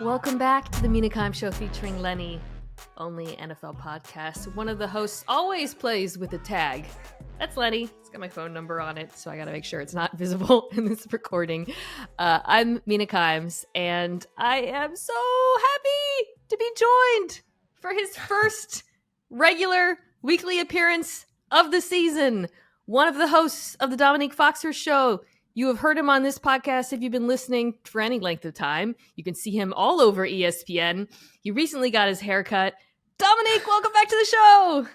Welcome back to the Mina Kimes Show featuring Lenny, only NFL podcast. One of the hosts always plays with a tag. That's Lenny. It's got my phone number on it, so I got to make sure it's not visible in this recording. I'm Mina Kimes, and I am so happy to be joined for his first regular weekly appearance of the season. One of the hosts of the Domonique Foxworth Show. You have heard him on this podcast if you've been listening for any length of time. You can see him all over ESPN. He recently got his hair cut. Domonique, welcome back to the show.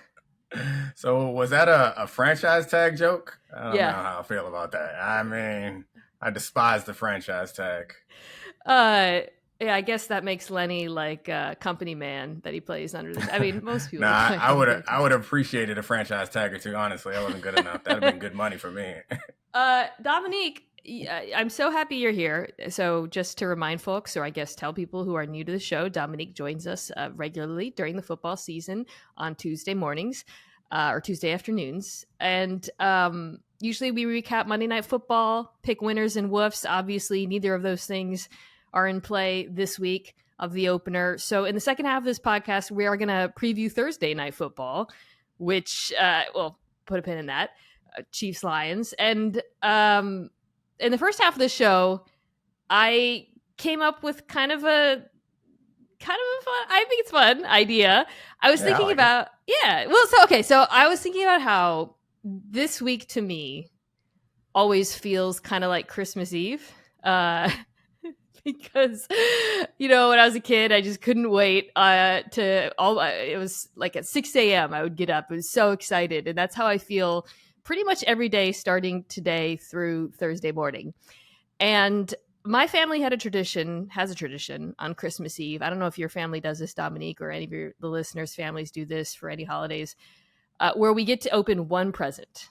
So was that a franchise tag joke? I don't Yeah. know how I feel about that. I mean, I despise the franchise tag. Yeah, I guess that makes Lenny like a company man that he plays under this. I mean, most people. Nah, I would have appreciated a franchise tag or two. Honestly, I wasn't good enough. That'd have been good money for me. Domonique, I'm so happy you're here. So just to remind folks, or I guess tell people who are new to the show, Domonique joins us regularly during the football season on Tuesday mornings or Tuesday afternoons. And usually we recap Monday Night Football, pick winners and woofs. Obviously, neither of those things are in play this week of the opener. So in the second half of this podcast, we are going to preview Thursday Night Football, which, well, put a pin in that. Chiefs Lions. And in the first half of the show, I came up with kind of a fun, I think it's fun idea. I was thinking about so I was thinking about how this week to me always feels kind of like Christmas Eve. Because, you know, when I was a kid, I just couldn't wait it was like at 6 a.m. I would get up. I was so excited. And that's how I feel pretty much every day starting today through Thursday morning. And my family has a tradition on Christmas Eve. I don't know if your family does this, Domonique, or any of the listeners' families do this for any holidays, where we get to open one present.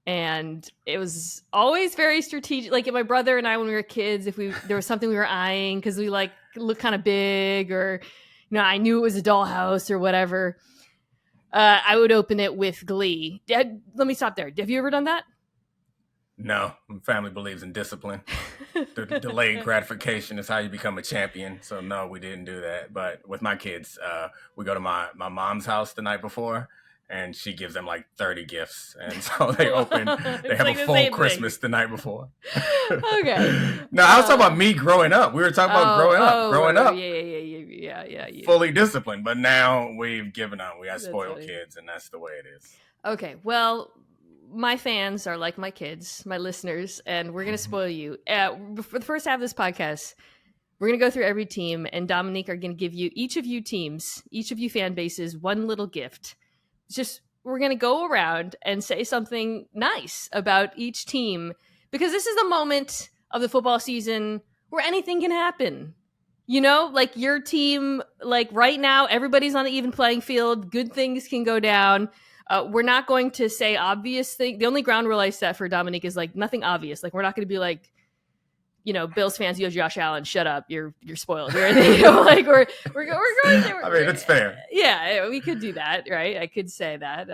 And it was always very strategic. Like my brother and I, when we were kids, if there was something we were eyeing because we like looked kind of big, or I knew it was a dollhouse or whatever, I would open it with glee. Let me stop there. Have you ever done that? No, my family believes in discipline. Delayed gratification is how you become a champion. So no, we didn't do that. But with my kids, we go to my mom's house the night before, and she gives them like 30 gifts. And so they have like a full Christmas the night before. Okay. No, I was talking about me growing up. We were talking about growing up. Yeah. Fully disciplined. But now we've given up. We have spoiled kids, and that's the way it is. Okay. Well, my fans are like my kids, my listeners, and we're going to spoil you. For the first half of this podcast, we're going to go through every team, and Domonique are going to give you, each of you fan bases, one little gift. We're going to go around and say something nice about each team, because this is the moment of the football season where anything can happen. You know, like your team, like right now, everybody's on the even playing field. Good things can go down. We're not going to say obvious things. The only ground rule I set for Domonique is like nothing obvious. Like we're not going to be like, Bills fans, Josh Allen, shut up. You're spoiled. Like we're going there. I mean, it's fair. Yeah, we could do that, right? I could say that.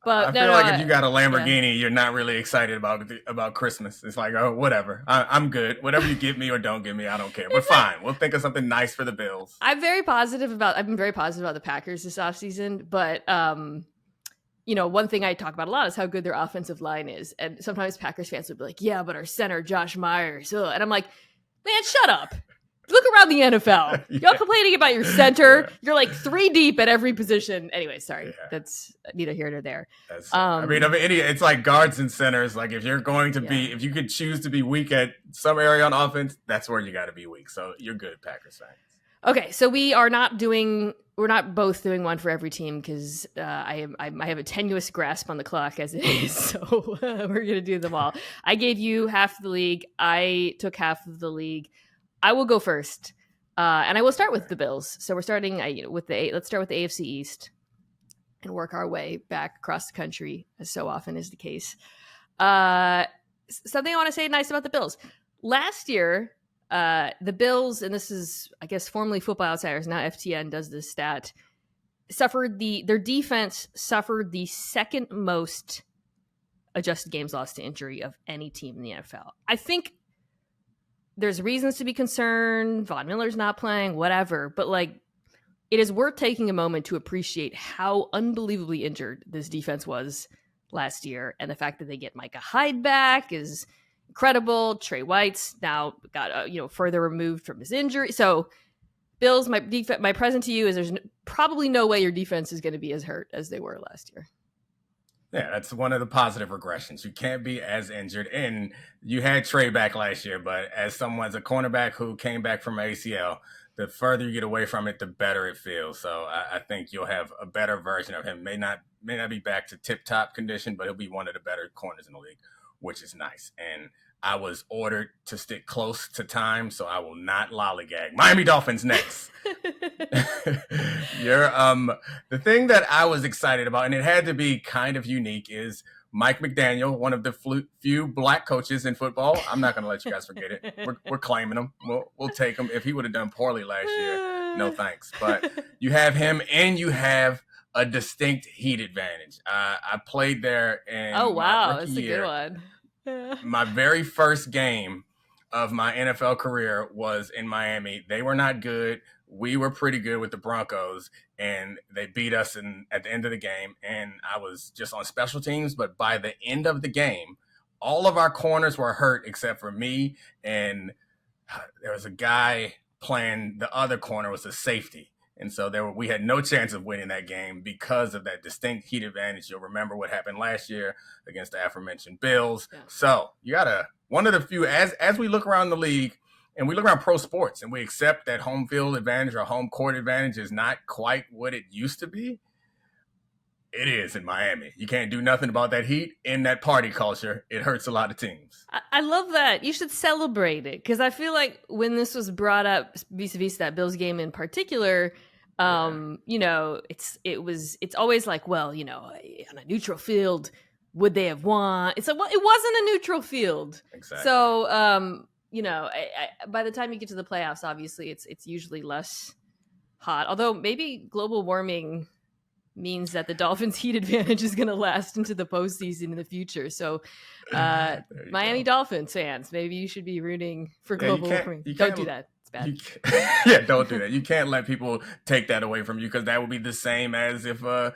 But I feel like if you got a Lamborghini, you're not really excited about Christmas. It's like, oh, whatever. I'm good. Whatever you give me or don't give me, I don't care. We're fine. We'll think of something nice for the Bills. I've been very positive about the Packers this offseason, but one thing I talk about a lot is how good their offensive line is. And sometimes Packers fans would be like, yeah, but our center, Josh Myers. Ugh. And I'm like, man, shut up. Look around the NFL. Y'all complaining about your center. Yeah. You're like 3 deep at every position. Anyway, sorry. Yeah. That's neither here nor there. It's like guards and centers. Like if you're going to be, if you could choose to be weak at some area on offense, that's where you got to be weak. So you're good, Packers fans. Okay, so we're not both doing one for every team because I have a tenuous grasp on the clock as it is. So we're going to do them all. I gave you half of the league. I took half of the league. I will go first, and I will start with the Bills. So we're starting let's start with the AFC East and work our way back across the country, as so often is the case. Something I want to say nice about the Bills. Last year, the Bills, and this is, I guess, formerly Football Outsiders, now FTN does this stat, their defense suffered the second most adjusted games lost to injury of any team in the NFL. I think there's reasons to be concerned. Von Miller's not playing, whatever. But like, it is worth taking a moment to appreciate how unbelievably injured this defense was last year. And the fact that they get Micah Hyde back is incredible. Trey White's now got, further removed from his injury. So Bills, my present to you is there's probably no way your defense is going to be as hurt as they were last year. Yeah, that's one of the positive regressions. You can't be as injured. And you had Trey back last year, but as a cornerback who came back from ACL, the further you get away from it, the better it feels. So I think you'll have a better version of him. May not be back to tip-top condition, but he'll be one of the better corners in the league, which is nice. And I was ordered to stick close to time, so I will not lollygag. Miami Dolphins next. The thing that I was excited about, and it had to be kind of unique, is Mike McDaniel, one of the few black coaches in football. I'm not going to let you guys forget it. We're claiming him. We'll take him. If he would have done poorly last year, no thanks. But you have him, and you have a distinct heat advantage. I played there in my rookie year. That's a good one. My very first game of my NFL career was in Miami. They were not good. We were pretty good with the Broncos, and they beat us at the end of the game. And I was just on special teams, but by the end of the game, all of our corners were hurt except for me. And there was a guy playing the other corner, was a safety. And so we had no chance of winning that game because of that distinct heat advantage. You'll remember what happened last year against the aforementioned Bills. Yeah. So you got one of the few, as we look around the league and we look around pro sports and we accept that home field advantage or home court advantage is not quite what it used to be. It is in Miami. You can't do nothing about that heat in that party culture. It hurts a lot of teams. I love that. You should celebrate it, because I feel like when this was brought up vis-a-vis that Bills game in particular, it's always like, well, on a neutral field, would they have won? It's like, well, it wasn't a neutral field. Exactly. So, by the time you get to the playoffs, obviously it's usually less hot. Although maybe global warming means that the Dolphins' heat advantage is going to last into the postseason in the future. So, Miami Dolphins fans, maybe you should be rooting for global warming. Don't do that. It's bad. Don't do that. You can't let people take that away from you, because that would be the same as if a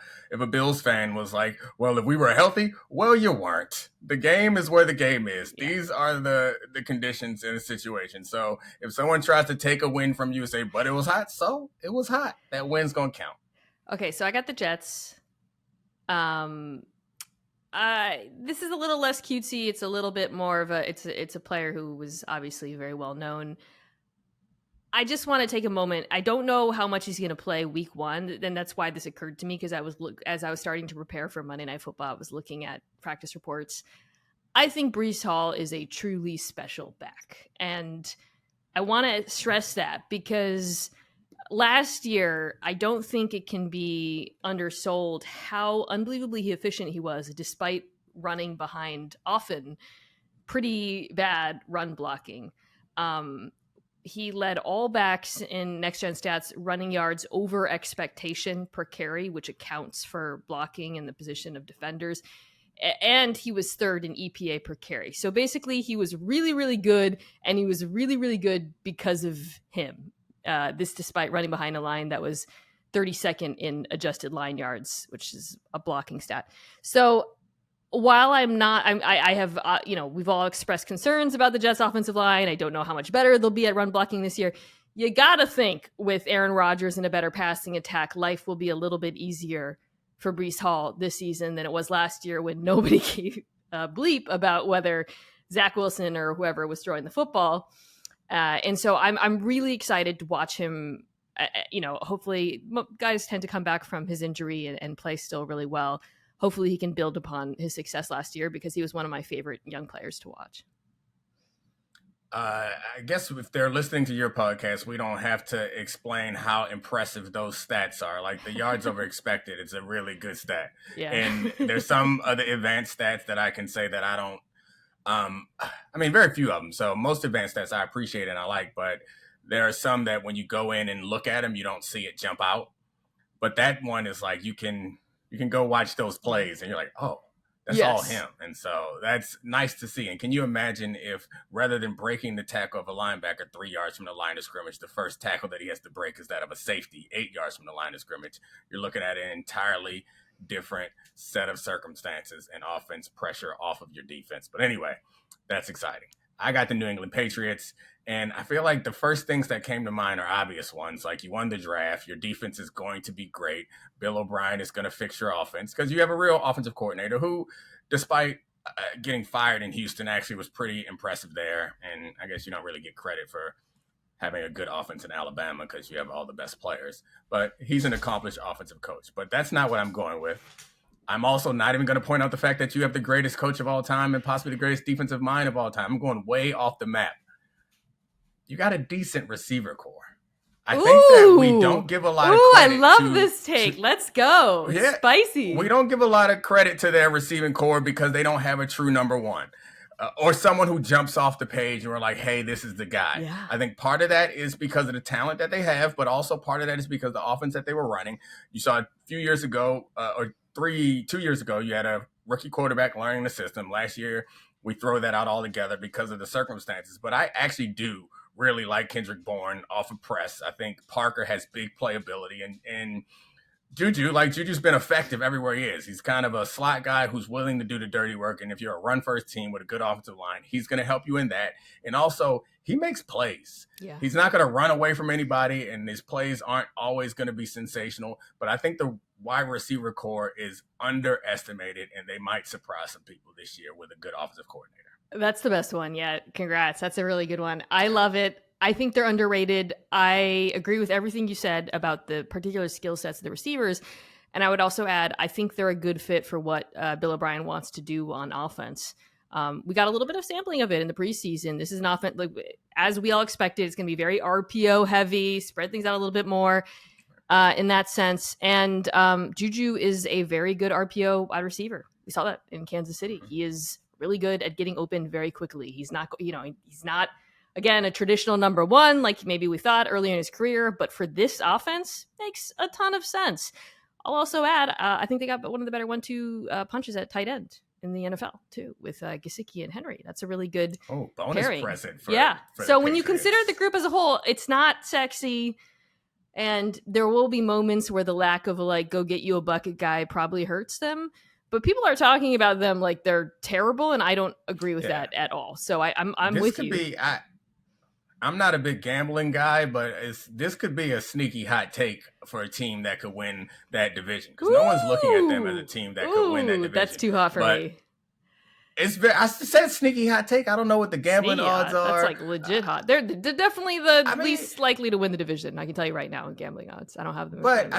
Bills fan was like, well, if we were healthy, well, you weren't. The game is where the game is. Yeah. These are the conditions in a situation. So if someone tries to take a win from you and say, but it was hot, so it was hot, that win's going to count. Okay, so I got the Jets. This is a little less cutesy. It's a little bit more of it's a player who was obviously very well known. I just want to take a moment. I don't know how much he's going to play week one, and that's why this occurred to me, because as I was starting to prepare for Monday Night Football, I was looking at practice reports. I think Breece Hall is a truly special back, and I want to stress that because last year, I don't think it can be undersold how unbelievably efficient he was, despite running behind often pretty bad run blocking. He led all backs in Next Gen Stats running yards over expectation per carry, which accounts for blocking in the position of defenders. And he was third in EPA per carry. So basically, he was really, really good, and he was really, really good because of him. This despite running behind a line that was 32nd in adjusted line yards, which is a blocking stat. So while we've all expressed concerns about the Jets offensive line. I don't know how much better they'll be at run blocking this year. You got to think with Aaron Rodgers and a better passing attack, life will be a little bit easier for Breece Hall this season than it was last year, when nobody gave a bleep about whether Zach Wilson or whoever was throwing the football. And so I'm really excited to watch him. Hopefully guys tend to come back from his injury and play still really well. Hopefully he can build upon his success last year, because he was one of my favorite young players to watch. I guess if they're listening to your podcast, we don't have to explain how impressive those stats are. Like the yards over expected, it's a really good stat. Yeah. And there's some other advanced stats that I can say that I don't. Very few of them. So most advanced stats I appreciate and I like, but there are some that when you go in and look at them, you don't see it jump out. But that one is like you can go watch those plays and you're like, oh, That's all him. And so that's nice to see. And can you imagine if rather than breaking the tackle of a linebacker 3 yards from the line of scrimmage, the first tackle that he has to break is that of a safety 8 yards from the line of scrimmage? You're looking at an entirely different set of circumstances and offense pressure off of your defense. But anyway, that's exciting. I got the New England Patriots, and I feel like the first things that came to mind are obvious ones. Like, you won the draft. Your defense is going to be great. Bill O'Brien is going to fix your offense because you have a real offensive coordinator who, despite getting fired in Houston, actually was pretty impressive there. And I guess you don't really get credit for having a good offense in Alabama because you have all the best players. But he's an accomplished offensive coach. But that's not what I'm going with. I'm also not even going to point out the fact that you have the greatest coach of all time and possibly the greatest defensive mind of all time. I'm going way off the map. You got a decent receiver core. I think that we don't give a lot of credit. I love this take. Let's go. Yeah, spicy. We don't give a lot of credit to their receiving core because they don't have a true number one. Or someone who jumps off the page and we're like, hey, this is the guy. Yeah. I think part of that is because of the talent that they have, but also part of that is because of the offense that they were running. You saw a few years ago, 2 years ago, you had a rookie quarterback learning the system. Last year, we throw that out altogether because of the circumstances. But I actually do really like Kendrick Bourne off of press. I think Parker has big playability, and Juju's been effective everywhere he is. He's kind of a slot guy who's willing to do the dirty work. And if you're a run-first team with a good offensive line, he's going to help you in that. And also, he makes plays. Yeah. He's not going to run away from anybody, and his plays aren't always going to be sensational. But I think the wide receiver core is underestimated, and they might surprise some people this year with a good offensive coordinator. That's the best one yet. Congrats. That's a really good one. I love it. I think they're underrated. I agree with everything you said about the particular skill sets of the receivers. And I would also add, I think they're a good fit for what Bill O'Brien wants to do on offense. We got a little bit of sampling of it in the preseason. This is an offense, like, as we all expected, it's going to be very RPO heavy, spread things out a little bit more in that sense. And Juju is a very good RPO wide receiver. We saw that in Kansas City. He is really good at getting open very quickly. He's not, he's not, again, a traditional number one like maybe we thought earlier in his career, but for this offense, makes a ton of sense. I'll also add, I think they got one of the better 1-2 punches at tight end in the NFL too, with Gesicki and Henry. That's a really good bonus pairing. present. For so when you consider the group as a whole, it's not sexy, and there will be moments where the lack of a go get you a bucket guy probably hurts them. But people are talking about them like they're terrible, and I don't agree with that at all. So I'm with you. I'm not a big gambling guy, but this could be a sneaky hot take for a team that could win that division, because no one's looking at them as a team that could win that division. That's too hot for me. I said sneaky hot take. I don't know what the gambling odds are. That's legit hot. They're definitely the least likely to win the division. I can tell you right now in gambling odds. I don't have them. But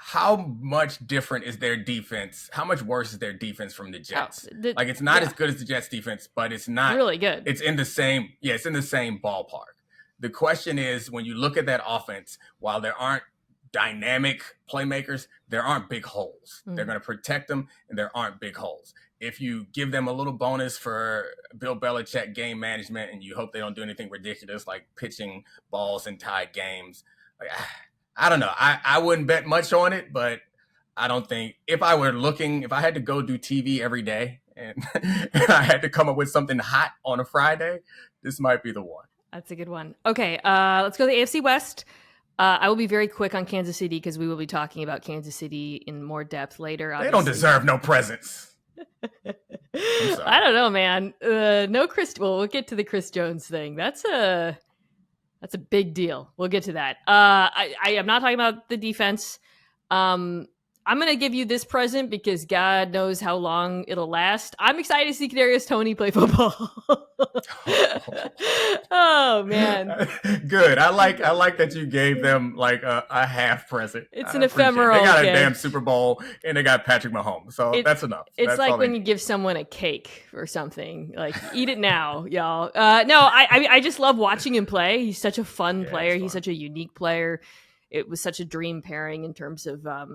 how much different is their defense? How much worse is their defense from the Jets? It's not as good as the Jets defense, but it's not really good. It's in the same ballpark. The question is, when you look at that offense, while there aren't dynamic playmakers, there aren't big holes. They're going to protect them, and there aren't big holes. If you give them a little bonus for Bill Belichick game management, and you hope they don't do anything ridiculous like pitching balls in tied games, I don't know. I wouldn't bet much on it, but I don't think if I had to go do TV every day and I had to come up with something hot on a Friday, this might be the one. That's a good one. Okay, let's go to the AFC West. I will be very quick on Kansas City because we will be talking about Kansas City in more depth later. Obviously. They don't deserve no presents. I don't know, man. No Chris. Well, we'll get to the Chris Jones thing. That's a big deal. We'll get to that. I am not talking about the defense. I'm going to give you this present because God knows how long it'll last. I'm excited to see Kadarius Toney play football. Oh man. Good. I like that you gave them a half present. It's an ephemeral. They got a damn Super Bowl and they got Patrick Mahomes. So that's enough. It's that's like when you give someone a cake or something. Eat it now, y'all. No, I just love watching him play. He's such a fun player. He's such a unique player. It was such a dream pairing in terms of, a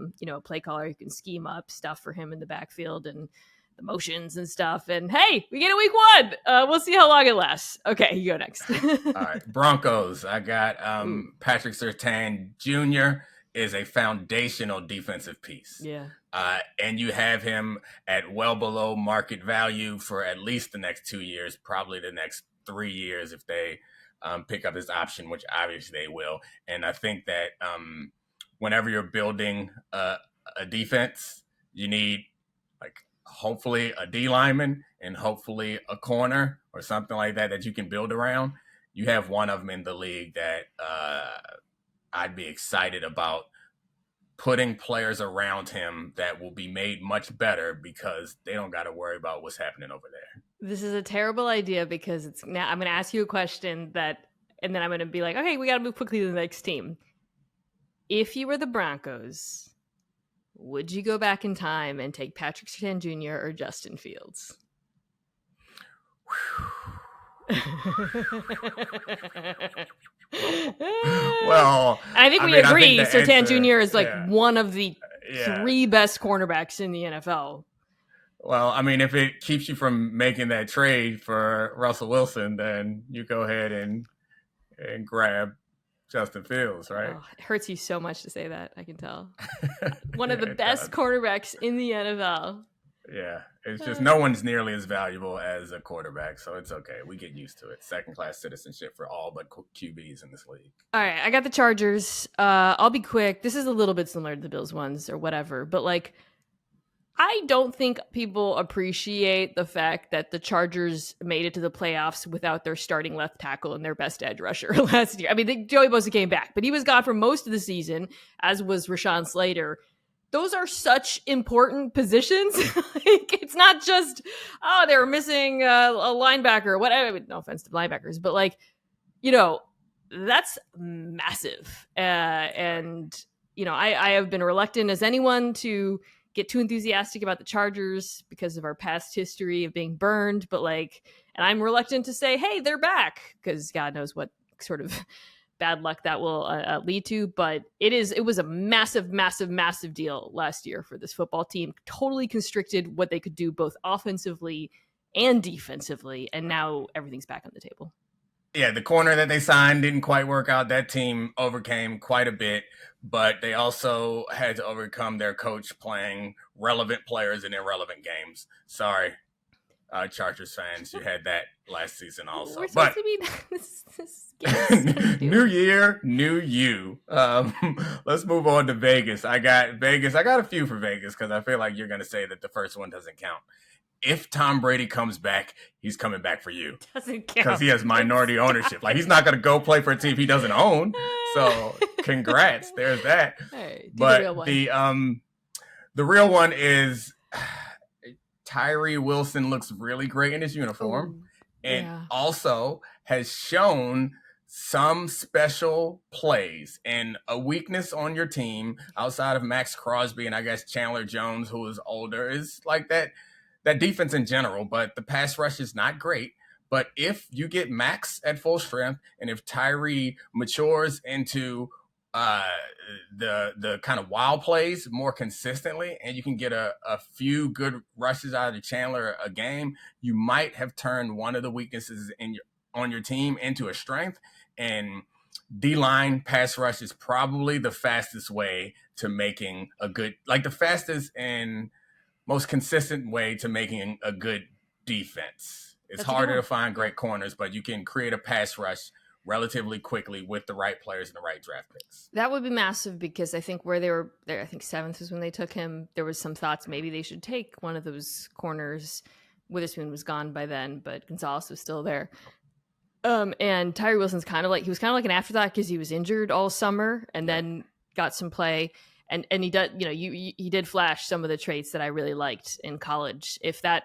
play caller who can scheme up stuff for him in the backfield and the motions and stuff. And hey, we get a week one. We'll see how long it lasts. Okay, you go next. All right, Broncos. I got Patrick Surtain Jr. is a foundational defensive piece. Yeah. And you have him at well below market value for at least the next 2 years, probably the next 3 years if they pick up this option, which obviously they will. And I think that whenever you're building a defense, you need like hopefully a D lineman and hopefully a corner or something like that you can build around. You have one of them in the league that I'd be excited about putting players around him that will be made much better because they don't got to worry about what's happening over there. This is a terrible idea because now I'm going to ask you a question and then I'm going to be like, okay, we got to move quickly to the next team. If you were the Broncos, would you go back in time and take Patrick Surtain Jr. or Justin Fields? Well, I think we agree Surtain Jr. is like one of the 3 best cornerbacks in the NFL. Well, I mean, if it keeps you from making that trade for Russell Wilson, then you go ahead and grab Justin Fields, right? Oh, it hurts you so much to say that, I can tell. One of the best cornerbacks in the NFL. Yeah, it's just no one's nearly as valuable as a quarterback, so it's okay. We get used to it. Second-class citizenship for all but QBs in this league. All right, I got the Chargers. I'll be quick. This is a little bit similar to the Bills ones or whatever, but like, I don't think people appreciate the fact that the Chargers made it to the playoffs without their starting left tackle and their best edge rusher last year. I mean, Joey Bosa came back, but he was gone for most of the season, as was Rashawn Slater. Those are such important positions. Like, it's not just, they were missing a linebacker or whatever. No offense to linebackers, but like, that's massive. And, I have been reluctant as anyone to get too enthusiastic about the Chargers because of our past history of being burned. But like, and I'm reluctant to say, hey, they're back, because God knows what sort of bad luck that will lead to. But it was a massive, massive, massive deal last year for this football team. Totally constricted what they could do both offensively and defensively. And now everything's back on the table. Yeah, the corner that they signed didn't quite work out. That team overcame quite a bit, but they also had to overcome their coach playing relevant players in irrelevant games. Sorry, Chargers fans, you had that last season also. We're supposed to be this new year, new you. Let's move on to Vegas. I got a few for Vegas because I feel like you're going to say that the first one doesn't count. If Tom Brady comes back, he's coming back for you. Doesn't count. Because he has minority ownership. Like, he's not going to go play for a team he doesn't own. So, congrats. There's that. Right, but the real one is Tyree Wilson looks really great in his uniform. And also has shown some special plays. And a weakness on your team outside of Max Crosby and I guess Chandler Jones, who is older, is like that defense in general, but the pass rush is not great. But if you get Max at full strength, and if Tyree matures into the kind of wild plays more consistently, and you can get a few good rushes out of Chandler a game, you might have turned one of the weaknesses on your team into a strength. And D-line pass rush is probably the fastest way to making the fastest and most consistent way to making a good defense. It's harder to find great corners, but you can create a pass rush relatively quickly with the right players and the right draft picks. That would be massive because I think where they were there, I think 7th is when they took him. There was some thoughts maybe they should take one of those corners. Witherspoon was gone by then, but Gonzalez was still there. And Tyree Wilson's kind of like an afterthought because he was injured all summer and then got some play. And he does, he did flash some of the traits that I really liked in college. If that,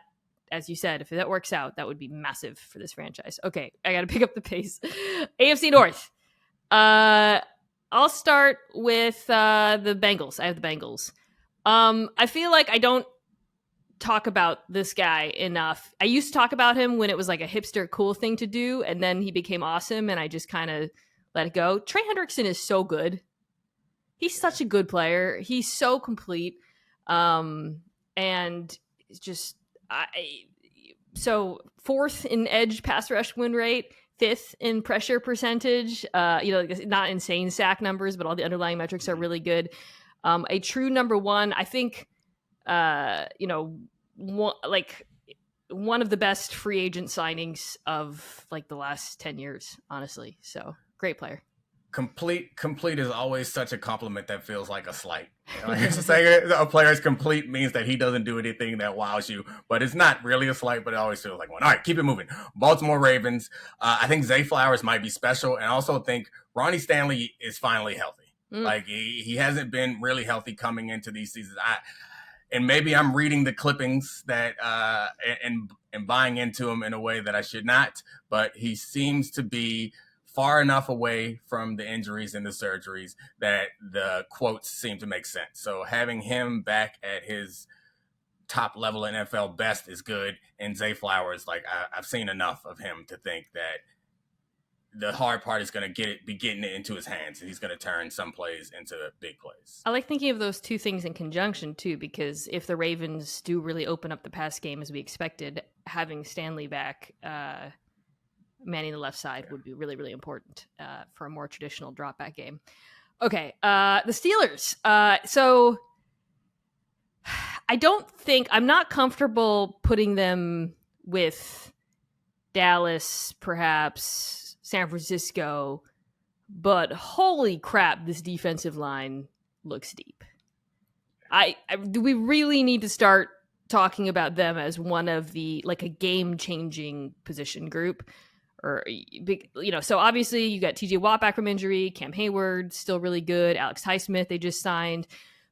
as you said, if that works out, that would be massive for this franchise. Okay, I got to pick up the pace. AFC North. I'll start with the Bengals. I have the Bengals. I feel like I don't talk about this guy enough. I used to talk about him when it was like a hipster cool thing to do, and then he became awesome, and I just kind of let it go. Trey Hendrickson is so good. He's such a good player. He's so complete. And it's just, so 4th in edge pass rush win rate, fifth in pressure percentage. Not insane sack numbers, but all the underlying metrics are really good. A true number one, I think, one of the best free agent signings of like the last 10 years, honestly. So great player. Complete is always such a compliment that feels like a slight. Saying a player is complete means that he doesn't do anything that wows you, but it's not really a slight, but it always feels like one. All right, keep it moving. Baltimore Ravens. I think Zay Flowers might be special, and I also think Ronnie Stanley is finally healthy. Like he hasn't been really healthy coming into these seasons. And maybe I'm reading the clippings that and buying into him in a way that I should not, but he seems to be far enough away from the injuries and the surgeries that the quotes seem to make sense. So having him back at his top level NFL best is good. And Zay Flowers, like I've seen enough of him to think that the hard part is going to be getting it into his hands, and he's going to turn some plays into big plays. I like thinking of those two things in conjunction too, because if the Ravens do really open up the pass game as we expected, having Stanley back, manning the left side would be really, really important for a more traditional drop back game. Okay. The Steelers. So I'm not comfortable putting them with Dallas, perhaps San Francisco, but holy crap, this defensive line looks deep. Do we really need to start talking about them as one of the, like, a game-changing position group? Or, so obviously you got TJ Watt back from injury, Cam Hayward still really good, Alex Highsmith they just signed,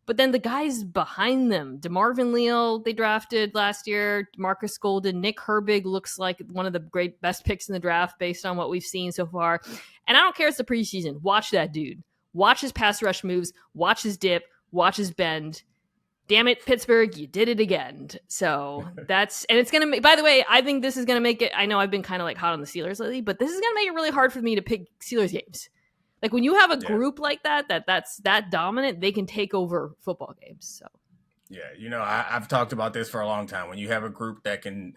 but then the guys behind them, DeMarvin Leal they drafted last year, Marcus Golden, Nick Herbig looks like one of the best picks in the draft based on what we've seen so far. And I don't care, it's the preseason. Watch that dude. Watch his pass rush moves. Watch his dip. Watch his bend. Damn it, Pittsburgh, you did it again. So it's going to make, by the way, I think this is going to make it, I know I've been kind of like hot on the Steelers lately, but this is going to make it really hard for me to pick Steelers games. Like when you have a group like that's that dominant, they can take over football games. So. Yeah, I've talked about this for a long time. When you have a group that can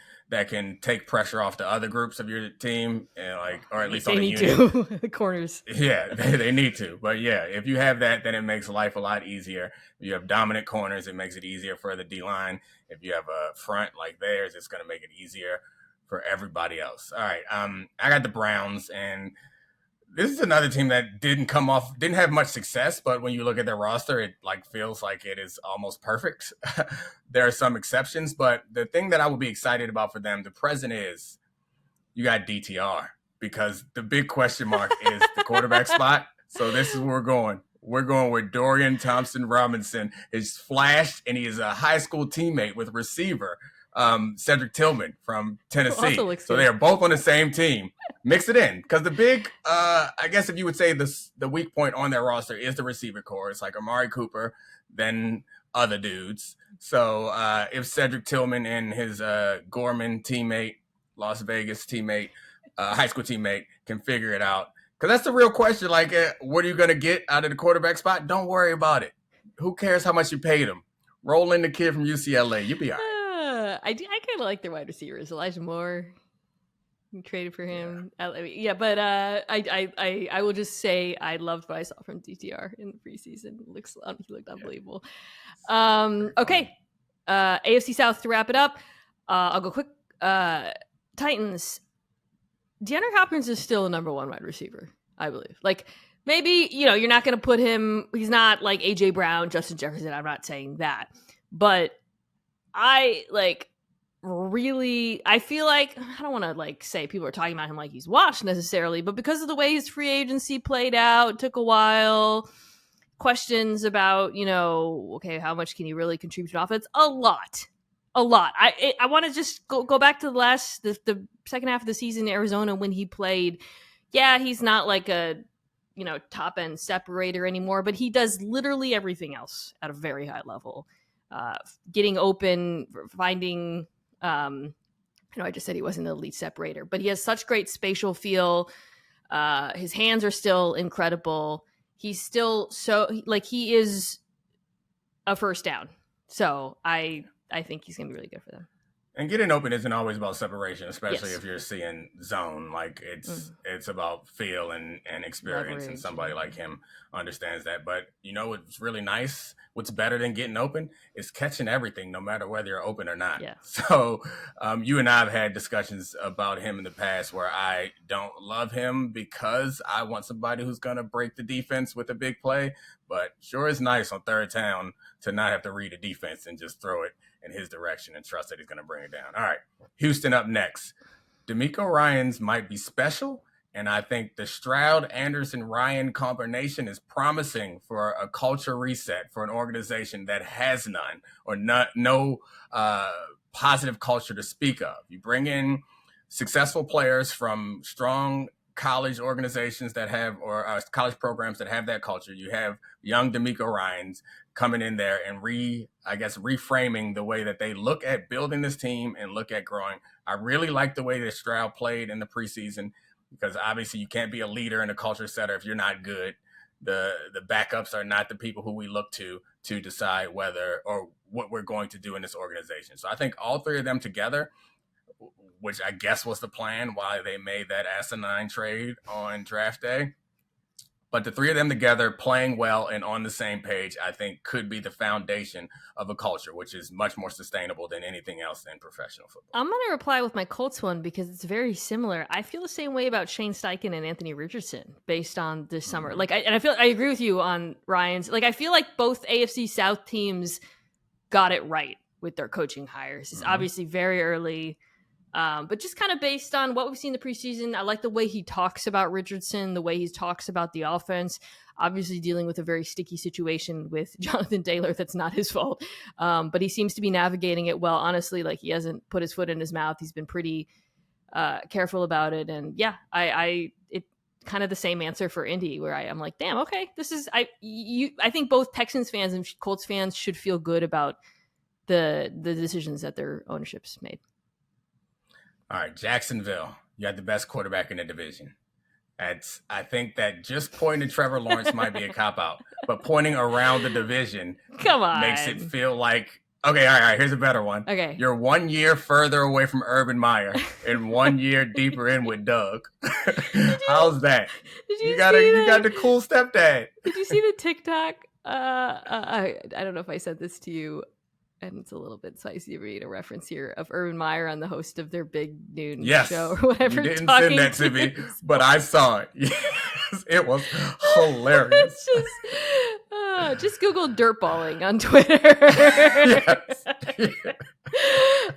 take pressure off the other groups of your team, and or at least on the unit, the corners. Yeah, they need to. But yeah, if you have that, then it makes life a lot easier. If you have dominant corners, it makes it easier for the D line. If you have a front like theirs, it's going to make it easier for everybody else. All right, I got the Browns, and this is another team that didn't have much success, but when you look at their roster, it feels like it is almost perfect. There are some exceptions, but the thing that I would be excited about for them, the present is you got DTR, because the big question mark is the quarterback spot. So this is where we're going. We're going with Dorian Thompson-Robinson. He's flashed, and he is a high school teammate with receiver Cedric Tillman from Tennessee. So they are both on the same team. Mix it in, because the big, I guess if you would say the weak point on their roster is the receiver core. It's like Amari Cooper, then other dudes. So if Cedric Tillman and his Gorman teammate, Las Vegas teammate, high school teammate can figure it out, because that's the real question. Like, what are you going to get out of the quarterback spot? Don't worry about it. Who cares how much you paid him? Roll in the kid from UCLA. You'll be all right. I kind of like their wide receivers. Elijah Moore, you traded for him. Yeah, but I will just say I loved what I saw from DTR in the preseason. He looked unbelievable. Okay, AFC South to wrap it up. I'll go quick. Titans. DeAndre Hopkins is still the number one wide receiver, I believe. Like, maybe, you're not going to put him, he's not like AJ Brown, Justin Jefferson. I'm not saying that, but I feel like, I don't want to say people are talking about him like he's washed necessarily, but because of the way his free agency played out, took a while, questions about, okay, how much can he really contribute to offense? A lot. I want to just go back to the second half of the season in Arizona when he played. Yeah, he's not like a, top end separator anymore, but he does literally everything else at a very high level. Getting open, finding, I just said he wasn't an elite separator, but he has such great spatial feel. His hands are still incredible. He's still he is a first down. So I think he's going to be really good for them. And getting open isn't always about separation, especially Yes. if you're seeing zone. Like it's about feel and experience, and Leverage somebody and like him understands that. But you know what's really nice? What's better than getting open is catching everything, no matter whether you're open or not. yeah. So you and I have had discussions about him in the past where I don't love him because I want somebody who's going to break the defense with a big play. But sure is nice on third down to not have to read a defense and just throw it in his direction and trust that he's going to bring it down. All right, Houston up next. D'Amico Ryans might be special, and I think the Stroud-Anderson-Ryan combination is promising for a culture reset for an organization that has none or no positive culture to speak of. You bring in successful players from strong college organizations that have, or college programs that have that culture. You have young D'Amico Ryans coming in there and reframing the way that they look at building this team and look at growing. I really like the way that Stroud played in the preseason because obviously you can't be a leader and a culture setter if you're not good. The backups are not the people who we look to decide whether or what we're going to do in this organization. So I think all three of them together, which I guess was the plan why they made that asinine trade on draft day. But the three of them together playing well and on the same page, I think could be the foundation of a culture, which is much more sustainable than anything else in professional football. I'm going to reply with my Colts one because it's very similar. I feel the same way about Shane Steichen and Anthony Richardson based on this summer. Mm-hmm. I agree with you on Ryan's. I feel like both AFC South teams got it right with their coaching hires. It's obviously very early. But just kind of based on what we've seen in the preseason, I like the way he talks about Richardson, the way he talks about the offense, obviously dealing with a very sticky situation with Jonathan Taylor. That's not his fault. But he seems to be navigating it well. Honestly, he hasn't put his foot in his mouth. He's been pretty careful about it. And yeah, it kind of the same answer for Indy where I'm like, damn, okay, I think both Texans fans and Colts fans should feel good about the decisions that their ownership's made. All right, Jacksonville, you had the best quarterback in the division. I think that just pointing to Trevor Lawrence might be a cop-out, but pointing around the division makes it feel like, okay, all right, here's a better one. Okay. You're 1 year further away from Urban Meyer and 1 year deeper in with Doug. How's that? You got the cool stepdad. Did you see the TikTok? I don't know if I sent this to you. And it's a little bit spicy to read a reference here of Urban Meyer on the host of their big noon show or whatever. You didn't send that to me, but I saw it. Yes, it was hilarious. It's just Google dirtballing on Twitter. Yes.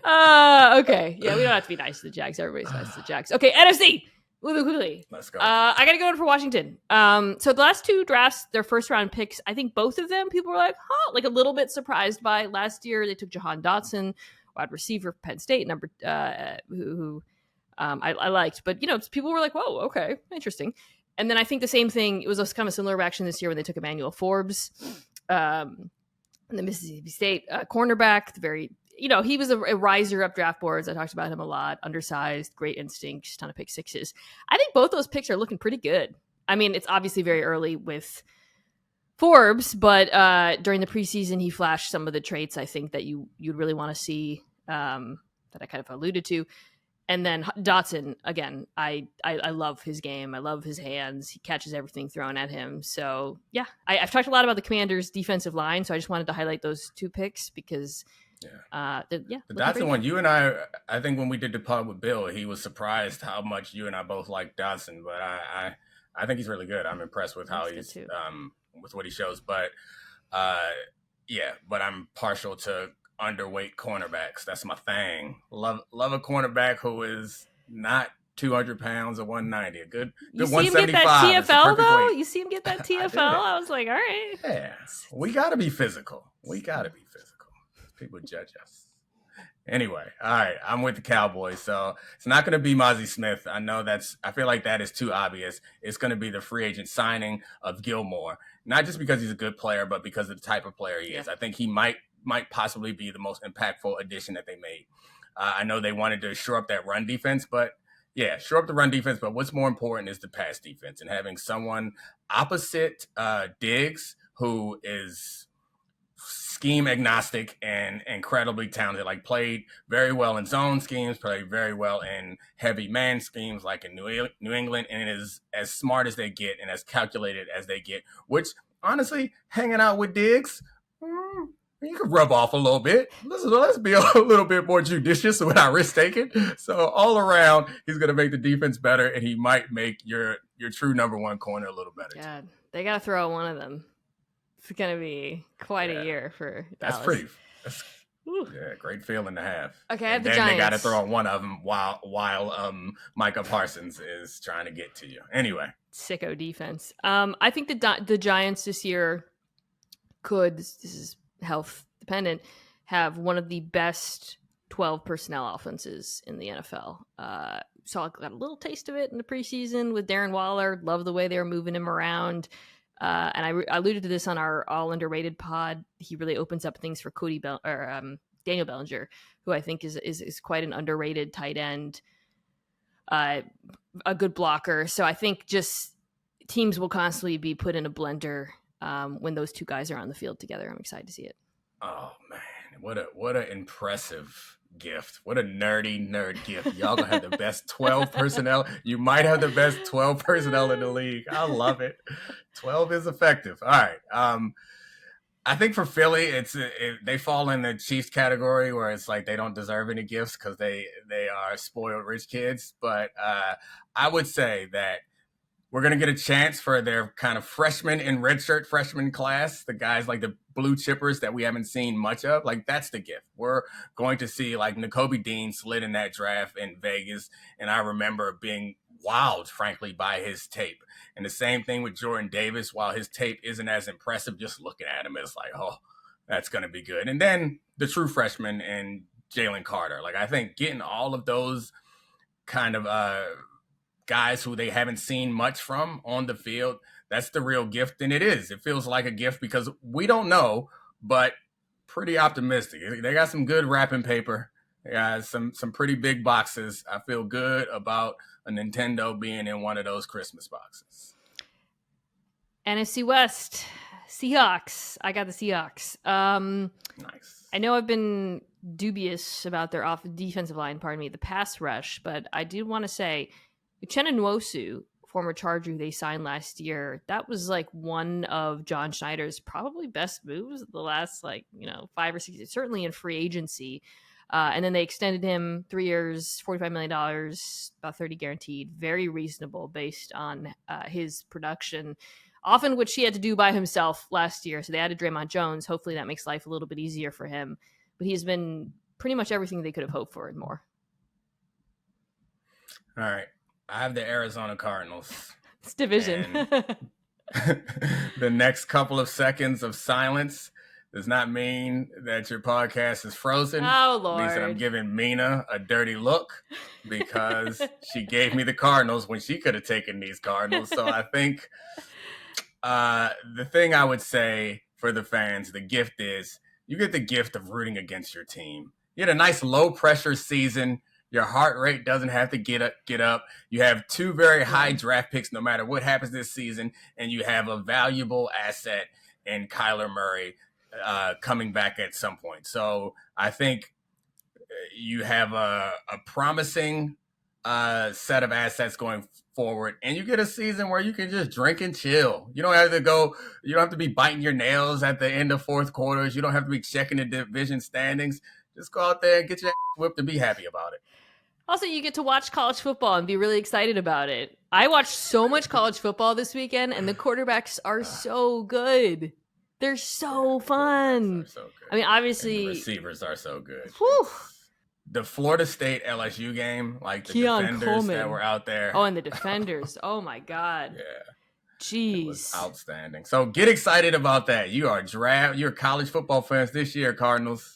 Okay. Yeah, we don't have to be nice to the Jags. Everybody's nice to the Jags. Okay, NFC. Moving quickly. Let's go. I got to go in for Washington. So the last two drafts, their first round picks, I think both of them, people were like, a little bit surprised by. Last year, they took Jahan Dotson, wide receiver for Penn State, who I liked. But, people were like, whoa, okay, interesting. And then I think the same thing, it was a kind of similar reaction this year when they took Emmanuel Forbes, the Mississippi State cornerback, he was a riser up draft boards. I talked about him a lot. Undersized, great instincts, ton of pick sixes. I think both those picks are looking pretty good. I mean, it's obviously very early with Forbes, but during the preseason, he flashed some of the traits I think that you'd really want to see that I kind of alluded to. And then Dotson, again, I love his game. I love his hands. He catches everything thrown at him. So, yeah, I've talked a lot about the Commanders' defensive line, so I just wanted to highlight those two picks because – the Dotson one, you and I think when we did the pod with Bill, he was surprised how much you and I both like Dotson, but I think he's really good. I'm impressed with how he's with what he shows, but but I'm partial to underweight cornerbacks. That's my thing. Love a cornerback who is not 200 pounds or 190. A good 175. TFL though? You see him get that TFL? I was like, all right. Yeah, we got to be physical. People judge us. Anyway, all right, I'm with the Cowboys, so it's not going to be Mozzie Smith. I feel like that is too obvious. It's going to be the free agent signing of Gilmore, not just because he's a good player, but because of the type of player he is. I think he might possibly be the most impactful addition that they made. I know they wanted to shore up that run defense, but shore up the run defense. But what's more important is the pass defense and having someone opposite Diggs who is scheme agnostic and incredibly talented. Like played very well in zone schemes, played very well in heavy man schemes, like in New England, and is as smart as they get and as calculated as they get. Which honestly, hanging out with Diggs, you can rub off a little bit. Let's be a little bit more judicious without risk taking. So all around, he's going to make the defense better, and he might make your true number one corner a little better. God, they got to throw one of them. It's going to be quite a year for Dallas. That's great feeling to have. Okay, I have and the then Giants. They got to throw on one of them while Micah Parsons is trying to get to you. Anyway, sicko defense. I think the Giants this year could. This is health dependent, have one of the best 12 personnel offenses in the NFL. Saw got a little taste of it in the preseason with Darren Waller. Love the way they were moving him around. And I alluded to this on our All Underrated pod. He really opens up things for Daniel Bellinger, who I think is quite an underrated tight end, a good blocker. So I think just teams will constantly be put in a blender when those two guys are on the field together. I'm excited to see it. Oh man, what a impressive gift. What a nerd gift. Y'all gonna have the best 12 personnel. You might have the best 12 personnel in the league. I love it. 12 is effective. All right. I think for Philly, they fall in the Chiefs category where it's like they don't deserve any gifts because they are spoiled rich kids. But I would say that we're going to get a chance for their kind of freshman and redshirt freshman class, the guys like the blue chippers that we haven't seen much of. Like, that's the gift. We're going to see, like, Nakobe Dean slid in that draft in Vegas, and I remember being wowed, frankly, by his tape. And the same thing with Jordan Davis. While his tape isn't as impressive, just looking at him is like, oh, that's going to be good. And then the true freshman and Jalen Carter. Like, I think getting all of those kind of guys who they haven't seen much from on the field, that's the real gift. And it feels like a gift because we don't know, but pretty optimistic. They got some good wrapping paper. They got some pretty big boxes. I feel good about a Nintendo being in one of those Christmas boxes. NFC West, Seahawks. I got the Seahawks. Nice. I know I've been dubious about their defensive line, the pass rush, but I do want to say Uchenna Nwosu, former Charger who they signed last year, that was like one of John Schneider's probably best moves of the last 5 or 6 years, certainly in free agency. And then they extended him 3 years, $45 million, about 30 guaranteed, very reasonable based on his production, often which he had to do by himself last year. So they added Draymond Jones. Hopefully that makes life a little bit easier for him. But he's been pretty much everything they could have hoped for and more. All right. I have the Arizona Cardinals. It's division. The next couple of seconds of silence does not mean that your podcast is frozen. Oh, Lord. It means that I'm giving Mina a dirty look because she gave me the Cardinals when she could have taken these Cardinals. So I think the thing I would say for the fans, the gift is you get the gift of rooting against your team. You had a nice low-pressure season. Your heart rate doesn't have to get up. You have 2 very high draft picks no matter what happens this season, and you have a valuable asset in Kyler Murray coming back at some point. So I think you have a promising set of assets going forward, and you get a season where you can just drink and chill. You don't have to be biting your nails at the end of fourth quarters. You don't have to be checking the division standings. Just go out there and get your ass whipped and be happy about it. Also, you get to watch college football and be really excited about it. I watched so much college football this weekend, and the quarterbacks are so good. They're so fun. So good. I mean, obviously, and the receivers are so good. Whew. The Florida State LSU game, like the Keon defenders Coleman. that were out there. Oh, and the defenders. Oh, my God. Yeah. Jeez. It was outstanding. So get excited about that. You're college football fans this year, Cardinals.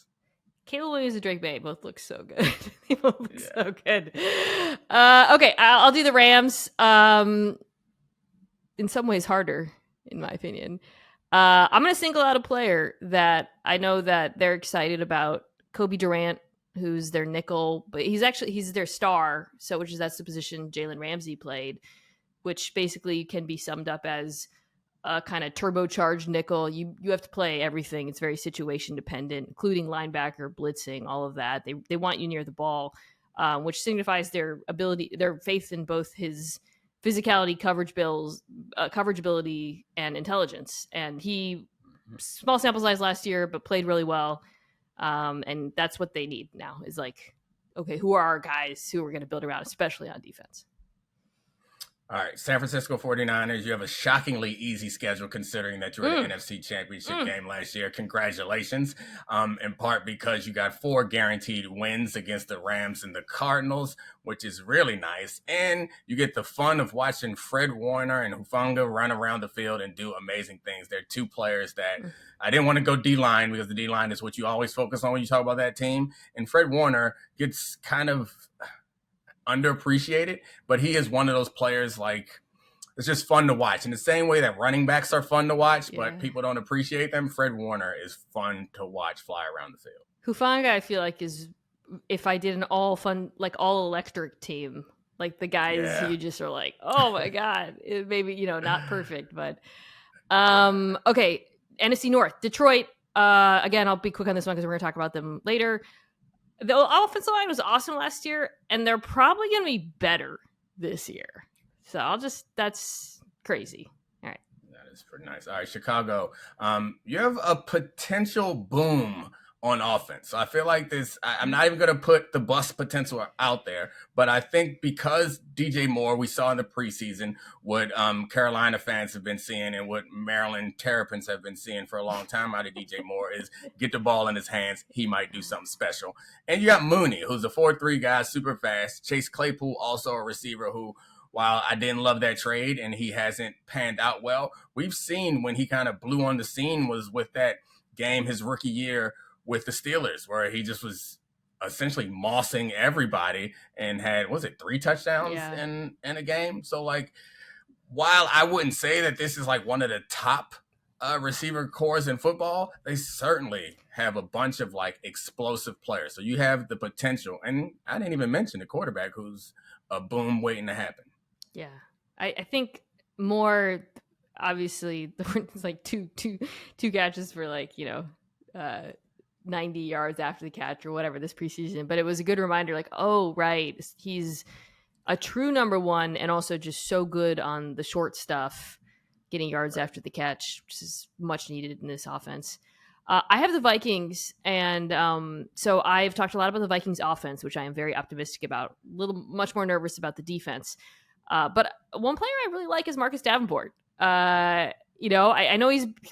Caleb Williams and Drake May both look so good. They both look so good. Okay, I'll do the Rams. In some ways harder, in my opinion. I'm going to single out a player that I know that they're excited about. Kobe Durant, who's their nickel, but he's their star. That's the position Jalen Ramsey played, which basically can be summed up as a kind of turbocharged nickel. You have to play everything. It's very situation dependent, including linebacker, blitzing, all of that. They want you near the ball, which signifies their faith in both his physicality, coverage ability, and intelligence. And he, small sample size last year, but played really well. And that's what they need now is like, okay, who are our guys who we're going to build around, especially on defense? All right, San Francisco 49ers, you have a shockingly easy schedule considering that you were in the NFC Championship game last year. Congratulations, in part because you got 4 guaranteed wins against the Rams and the Cardinals, which is really nice. And you get the fun of watching Fred Warner and Hufanga run around the field and do amazing things. They're 2 players that I didn't want to go D-line because the D-line is what you always focus on when you talk about that team. And Fred Warner gets kind of underappreciated, but he is one of those players like it's just fun to watch. In the same way that running backs are fun to watch, but people don't appreciate them, Fred Warner is fun to watch fly around the field. Hufanga, I feel like, is if I did an all electric team, like the guys you just are like, oh my God, it maybe, not perfect, but okay. NFC North, Detroit. Again, I'll be quick on this one because we're going to talk about them later. The offensive line was awesome last year, and they're probably going to be better this year. So that's crazy. All right. That is pretty nice. All right, Chicago. You have a potential boom on offense. So I feel like I'm not even going to put the bust potential out there, but I think because DJ Moore, we saw in the preseason what Carolina fans have been seeing and what Maryland Terrapins have been seeing for a long time out of DJ Moore is get the ball in his hands. He might do something special. And you got Mooney, who's a 4.3 guy, super fast. Chase Claypool, also a receiver who, while I didn't love that trade and he hasn't panned out well, we've seen when he kind of blew on the scene was with that game his rookie year with the Steelers, where he just was essentially mossing everybody and had, 3 touchdowns in a game? So, like, while I wouldn't say that this is like one of the top receiver cores in football, they certainly have a bunch of like explosive players. So you have the potential. And I didn't even mention the quarterback who's a boom waiting to happen. Yeah. I think more, obviously, it's like two catches for like, 90 yards after the catch or whatever this preseason, but it was a good reminder like, oh right, he's a true number 1 and also just so good on the short stuff, getting yards after the catch, which is much needed in this offense. I have the Vikings, and so I've talked a lot about the Vikings offense, which I am very optimistic about, much more nervous about the defense, but one player I really like is Marcus Davenport. I know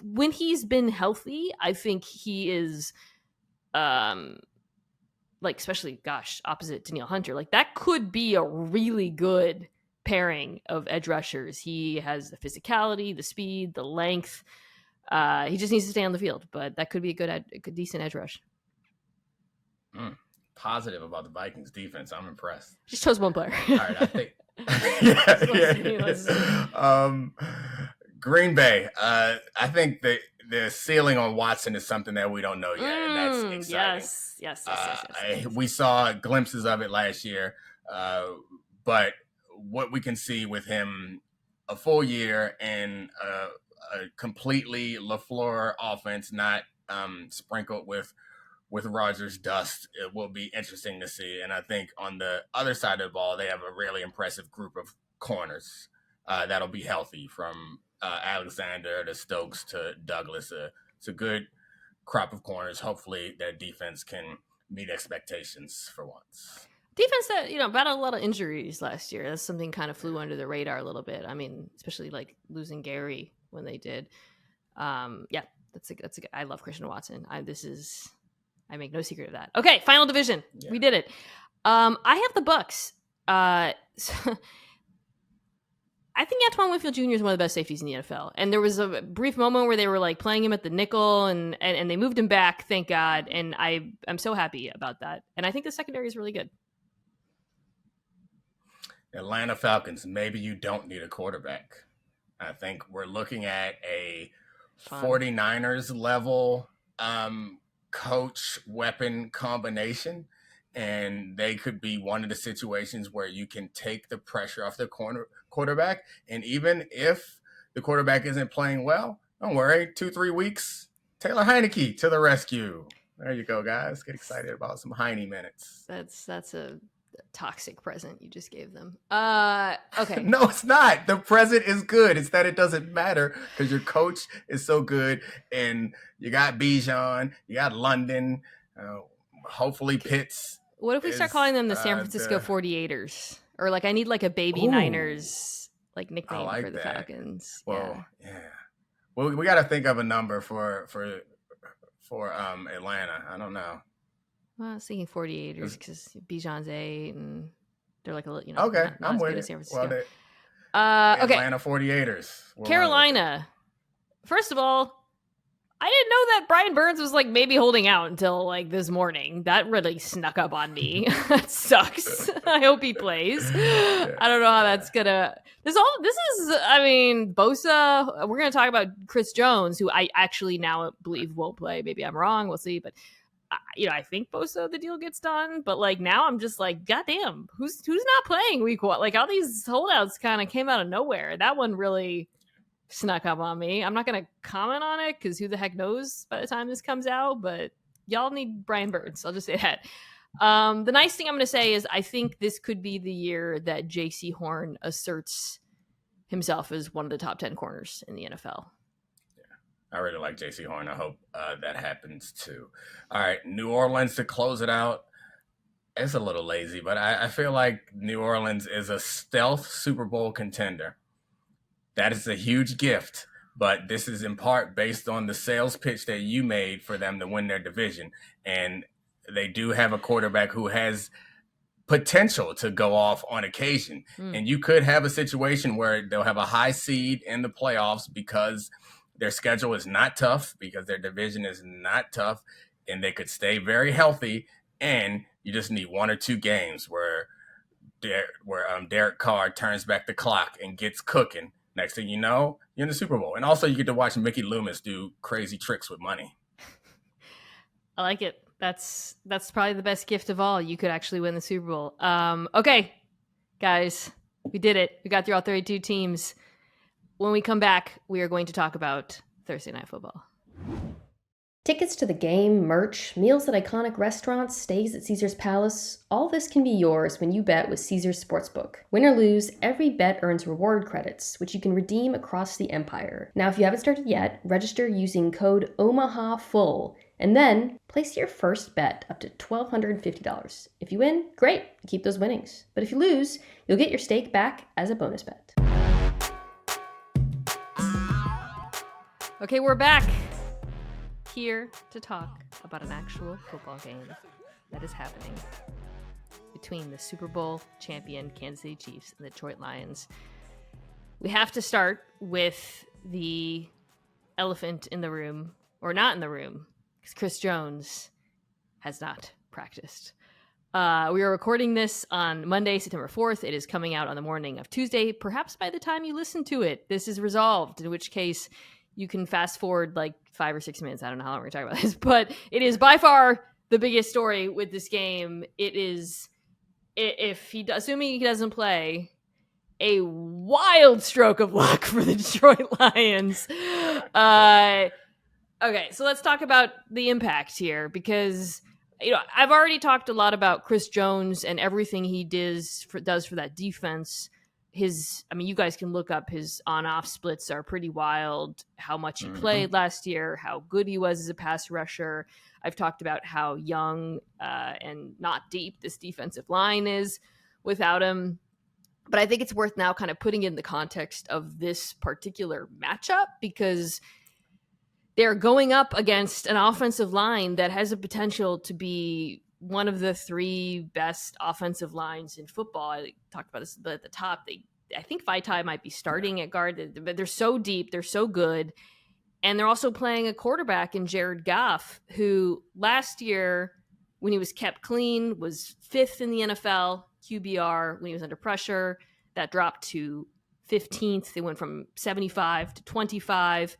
when he's been healthy, I think he is like, especially, opposite Danielle Hunter, like that could be a really good pairing of edge rushers. He has the physicality, the speed, the length. He just needs to stay on the field, but that could be a decent edge rush. Positive about the Vikings defense. I'm impressed. Just chose one player. All right, I think. Green Bay. I think the ceiling on Watson is something that we don't know yet, and that's exciting. Yes. We saw glimpses of it last year, but what we can see with him, a full year and a completely LaFleur offense, not sprinkled with Rodgers dust, it will be interesting to see. And I think on the other side of the ball, they have a really impressive group of corners that'll be healthy, from Alexander to Stokes to Douglas. It's a good crop of corners. Hopefully that defense can meet expectations for once. Defense that, battled a lot of injuries last year. That's something kind of flew under the radar a little bit. I mean, especially like losing Gary when they did. That's a good. I love Christian Watson. I make no secret of that. Okay, final division. Yeah. We did it. I have the Bucks. I think Antoine Winfield Jr. is one of the best safeties in the NFL. And there was a brief moment where they were like playing him at the nickel and they moved him back, thank God. And I'm so happy about that. And I think the secondary is really good. Atlanta Falcons, maybe you don't need a quarterback. I think we're looking at a 49ers level coach weapon combination. And they could be one of the situations where you can take the pressure off the quarterback. And even if the quarterback isn't playing well, don't worry. 2-3 weeks, Taylor Heineke to the rescue. There you go, guys. Get excited about some Heine minutes. That's a toxic present you just gave them. Okay. No, it's not. The present is good. It's that it doesn't matter because your coach is so good, and you got Bijan, you got London, hopefully Pitts. What if we start calling them the San Francisco 48ers? Or like I need like a baby Niners like nickname for the Falcons. Well, yeah. Well, we got to think of a number for Atlanta. I don't know. Well, I was thinking 48ers because Bijan's 8 and they're like a little, Okay, not I'm as with good it. as San Francisco. Okay. Atlanta 48ers. Carolina. First of all, I didn't know that Brian Burns was like maybe holding out until like this morning. That really snuck up on me. That sucks. I hope he plays. I don't know how that's gonna. This is. I mean, Bosa. We're gonna talk about Chris Jones, who I actually now believe will play. Maybe I'm wrong. We'll see. But I think Bosa the deal gets done. But like now, I'm just like, goddamn, who's not playing week 1? Like all these holdouts kind of came out of nowhere. That one really snuck up on me. I'm not going to comment on it because who the heck knows by the time this comes out, but y'all need Brian Burns. I'll just say that. The nice thing I'm going to say is I think this could be the year that J.C. Horn asserts himself as one of the top 10 corners in the NFL. Yeah, I really like J.C. Horn. I hope that happens too. All right, New Orleans to close it out. It's a little lazy, but I feel like New Orleans is a stealth Super Bowl contender. That is a huge gift, but this is in part based on the sales pitch that you made for them to win their division. And they do have a quarterback who has potential to go off on occasion. And you could have a situation where they'll have a high seed in the playoffs because their schedule is not tough, because their division is not tough, and they could stay very healthy. And you just need 1 or 2 games where Derek Carr turns back the clock and gets cooking. Next thing you know, you're in the Super Bowl. And also you get to watch Mickey Loomis do crazy tricks with money. I like it. That's probably the best gift of all. You could actually win the Super Bowl. Okay, guys, we did it. We got through all 32 teams. When we come back, we are going to talk about Thursday Night Football. Tickets to the game, merch, meals at iconic restaurants, stays at Caesar's Palace, all this can be yours when you bet with Caesar's Sportsbook. Win or lose, every bet earns reward credits, which you can redeem across the empire. Now, if you haven't started yet, register using code OMAHAFULL, and then place your first bet up to $1,250. If you win, great, keep those winnings. But if you lose, you'll get your stake back as a bonus bet. Okay, we're back. Here to talk about an actual football game that is happening between the Super Bowl champion Kansas City Chiefs and the Detroit Lions. We have to start with the elephant in the room, or not in the room, because Chris Jones has not practiced. We are recording this on Monday, September 4th. It is coming out on the morning of Tuesday. Perhaps by the time you listen to it, this is resolved, in which case you can fast forward like 5 or 6 minutes. I don't know how long we're talking about this, but it is by far the biggest story with this game. It is, assuming he doesn't play, a wild stroke of luck for the Detroit Lions. Okay, so let's talk about the impact here, because I've already talked a lot about Chris Jones and everything he does for that defense. You guys can look up his on-off splits are pretty wild. How much he played last year, how good he was as a pass rusher. I've talked about how young and not deep this defensive line is without him. But I think it's worth now kind of putting in the context of this particular matchup, because they're going up against an offensive line that has a potential to be one of the 3 best offensive lines in football. I talked about this at the top. I think Vaitai might be starting at guard, but they're so deep, they're so good. And they're also playing a quarterback in Jared Goff, who last year, when he was kept clean, was 5th in the NFL QBR when he was under pressure. That dropped to 15th. They went from 75 to 25.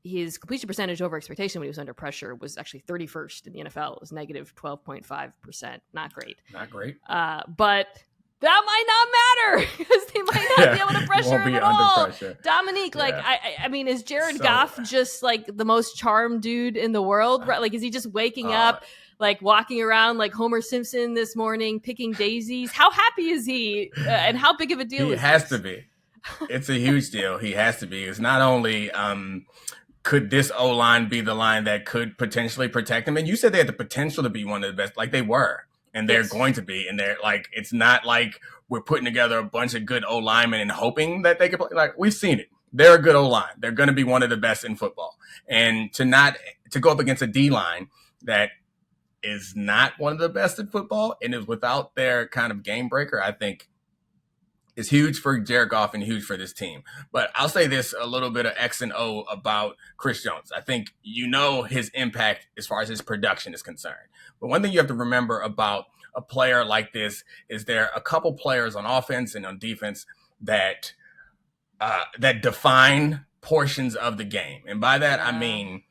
His completion percentage over expectation when he was under pressure was actually 31st in the NFL. It was negative 12.5%. Not great. Not great. But that might not matter because they might won't be able to pressure won't him be at under all. pressure. Domonique, like, I mean, is Jared Goff just like the most charmed dude in the world? Right? Like, is he just waking up, like walking around like Homer Simpson this morning, picking daisies? How happy is he? And how big of a deal is He has this? to be. It's a huge deal. He has to be. It's not only could this O-line be the line that could potentially protect him? And you said they had the potential to be one of the best, like they were. And they're going to be. And they're like, it's not like we're putting together a bunch of good O-linemen and hoping that they can play. Like, we've seen it. They're a good O-line. They're going to be one of the best in football. And to go up against a D-line that is not one of the best in football and is without their kind of game breaker, I think is huge for Jared Goff and huge for this team. But I'll say this, a little bit of X and O about Chris Jones. I think his impact as far as his production is concerned. But one thing you have to remember about a player like this is there are a couple players on offense and on defense that define portions of the game. And by that, I mean,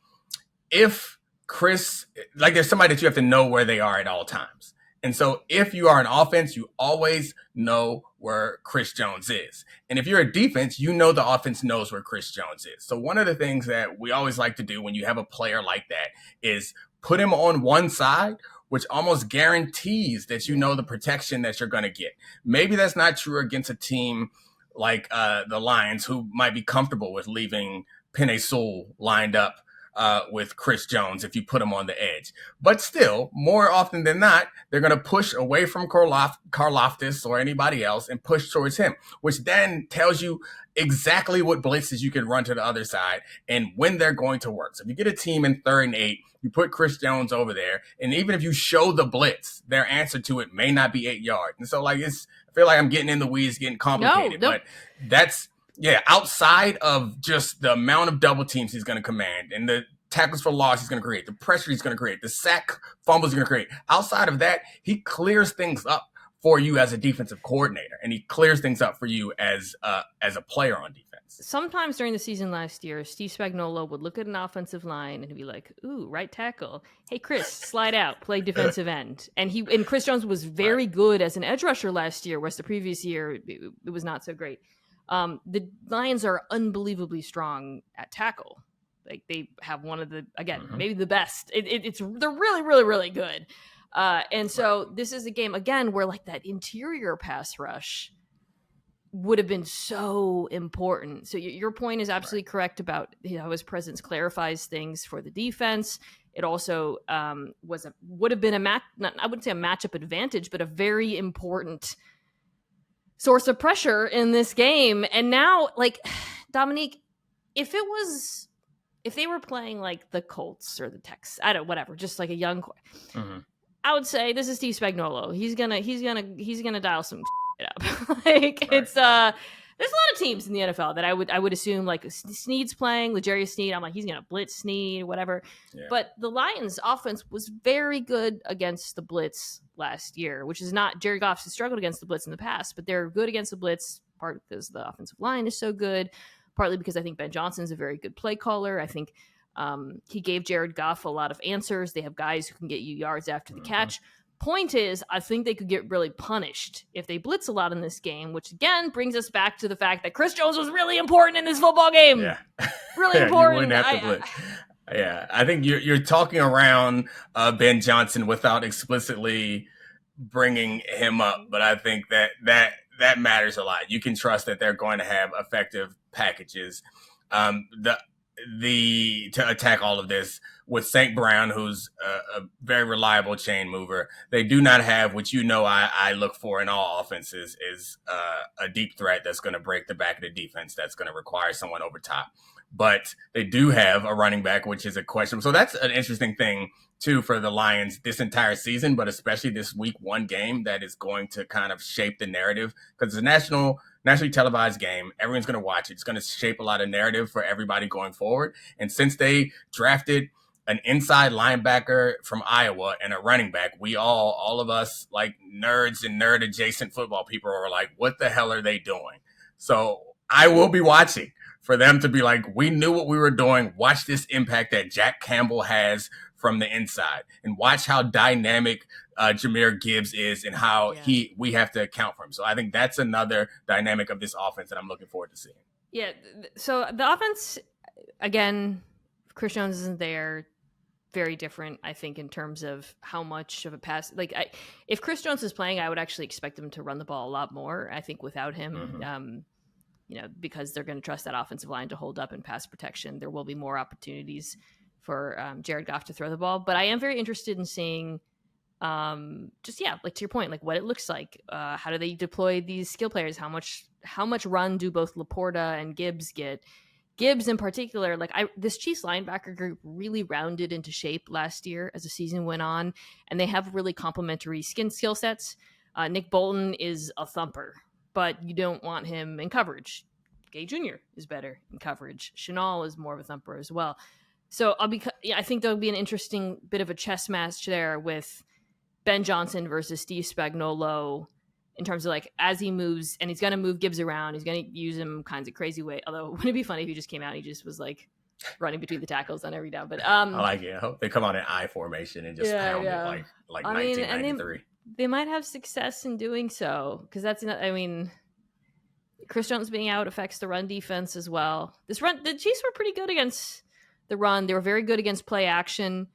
if Chris, like there's somebody that you have to know where they are at all times. And so if you are an offense, you always know where Chris Jones is. And if you're a defense, you know the offense knows where Chris Jones is. So one of the things that we always like to do when you have a player like that is put him on one side, which almost guarantees that you know the protection that you're going to get. Maybe that's not true against a team like the Lions, who might be comfortable with leaving Penei Sewell lined up with Chris Jones if you put him on the edge. But still, more often than not, they're going to push away from Karlaftis or anybody else and push towards him, which then tells you exactly what blitzes you can run to the other side and when they're going to work. So if you get a team in 3rd and 8, you put Chris Jones over there, and even if you show the blitz, their answer to it may not be 8 yards. And so I feel like I'm getting in the weeds, getting complicated, but that's, outside of just the amount of double teams he's going to command and the tackles for loss he's going to create, the pressure he's going to create, the sack fumbles he's going to create. Outside of that, he clears things up for you as a defensive coordinator, and he clears things up for you as a player on defense. Sometimes during the season last year, Steve Spagnuolo would look at an offensive line and he'd be like, ooh, right tackle. Hey, Chris, slide out, play defensive end. And Chris Jones was very good as an edge rusher last year, whereas the previous year, it was not so great. The Lions are unbelievably strong at tackle. Like they have one of the, again, maybe the best. They're really, really, really good. And so this is a game, again, where like that interior pass rush would have been so important. So your point is absolutely correct about how his presence clarifies things for the defense. It also would have been I wouldn't say a matchup advantage, but a very important source of pressure in this game. And now, like, Domonique, if they were playing like the Colts or the Texans, whatever, just like a young, I would say this is Steve Spagnuolo. He's gonna dial some up. It's there's a lot of teams in the NFL that I would assume, like Snead's playing, L'Jarius Sneed. I'm like, he's gonna blitz Snead, whatever. Yeah. But the Lions' offense was very good against the blitz last year, which is not Jared Goff has struggled against the blitz in the past, but they're good against the blitz, part because the offensive line is so good, partly because I think Ben Johnson's a very good play caller. I think he gave Jared Goff a lot of answers. They have guys who can get you yards after the catch. Point is, I think they could get really punished if they blitz a lot in this game, which again brings us back to the fact that Chris Jones was really important in this football game. Yeah. Really important. You wouldn't have to blitz. I think you're talking around Ben Johnson without explicitly bringing him up, but I think that matters a lot. You can trust that they're going to have effective packages. To attack all of this with St. Brown, who's a very reliable chain mover. They do not have what I look for in all offenses is a deep threat that's going to break the back of the defense, that's going to require someone over top. But they do have a running back, which is a question. So that's an interesting thing, too, for the Lions this entire season, but especially this week 1 game that is going to kind of shape the narrative because it's a nationally televised game. Everyone's going to watch it. It's going to shape a lot of narrative for everybody going forward. And since they drafted an inside linebacker from Iowa and a running back, we all of us like nerds and nerd adjacent football people are like, what the hell are they doing? So I will be watching for them to be like, we knew what we were doing. Watch this impact that Jack Campbell has from the inside, and watch how dynamic Jahmyr Gibbs is and how we have to account for him. So I think that's another dynamic of this offense that I'm looking forward to seeing. Yeah. So the offense, again, Chris Jones isn't there. Very different, I think, in terms of how much of a pass. Like, if Chris Jones is playing, I would actually expect him to run the ball a lot more. I think without him, because they're going to trust that offensive line to hold up in pass protection, there will be more opportunities for Jared Goff to throw the ball. But I am very interested in seeing, like to your point, like what it looks like. How do they deploy these skill players? How much run do both Laporta and Gibbs get? Gibbs in particular, this Chiefs linebacker group really rounded into shape last year as the season went on, and they have really complementary skill sets. Nick Bolton is a thumper, but you don't want him in coverage. Gay Jr. is better in coverage. Chenal is more of a thumper as well. So I think there'll be an interesting bit of a chess match there with Ben Johnson versus Steve Spagnuolo, in terms of as he moves, and he's going to move Gibbs around, he's going to use him kinds of crazy way. Although wouldn't it be funny if he just came out and he just was running between the tackles on every down? But I like it. I hope they come out in I formation and just pound it like 1993. They might have success in doing so, because that's not. I mean, Chris Jones being out affects the run defense as well. The Chiefs were pretty good against the run. They were very good against play action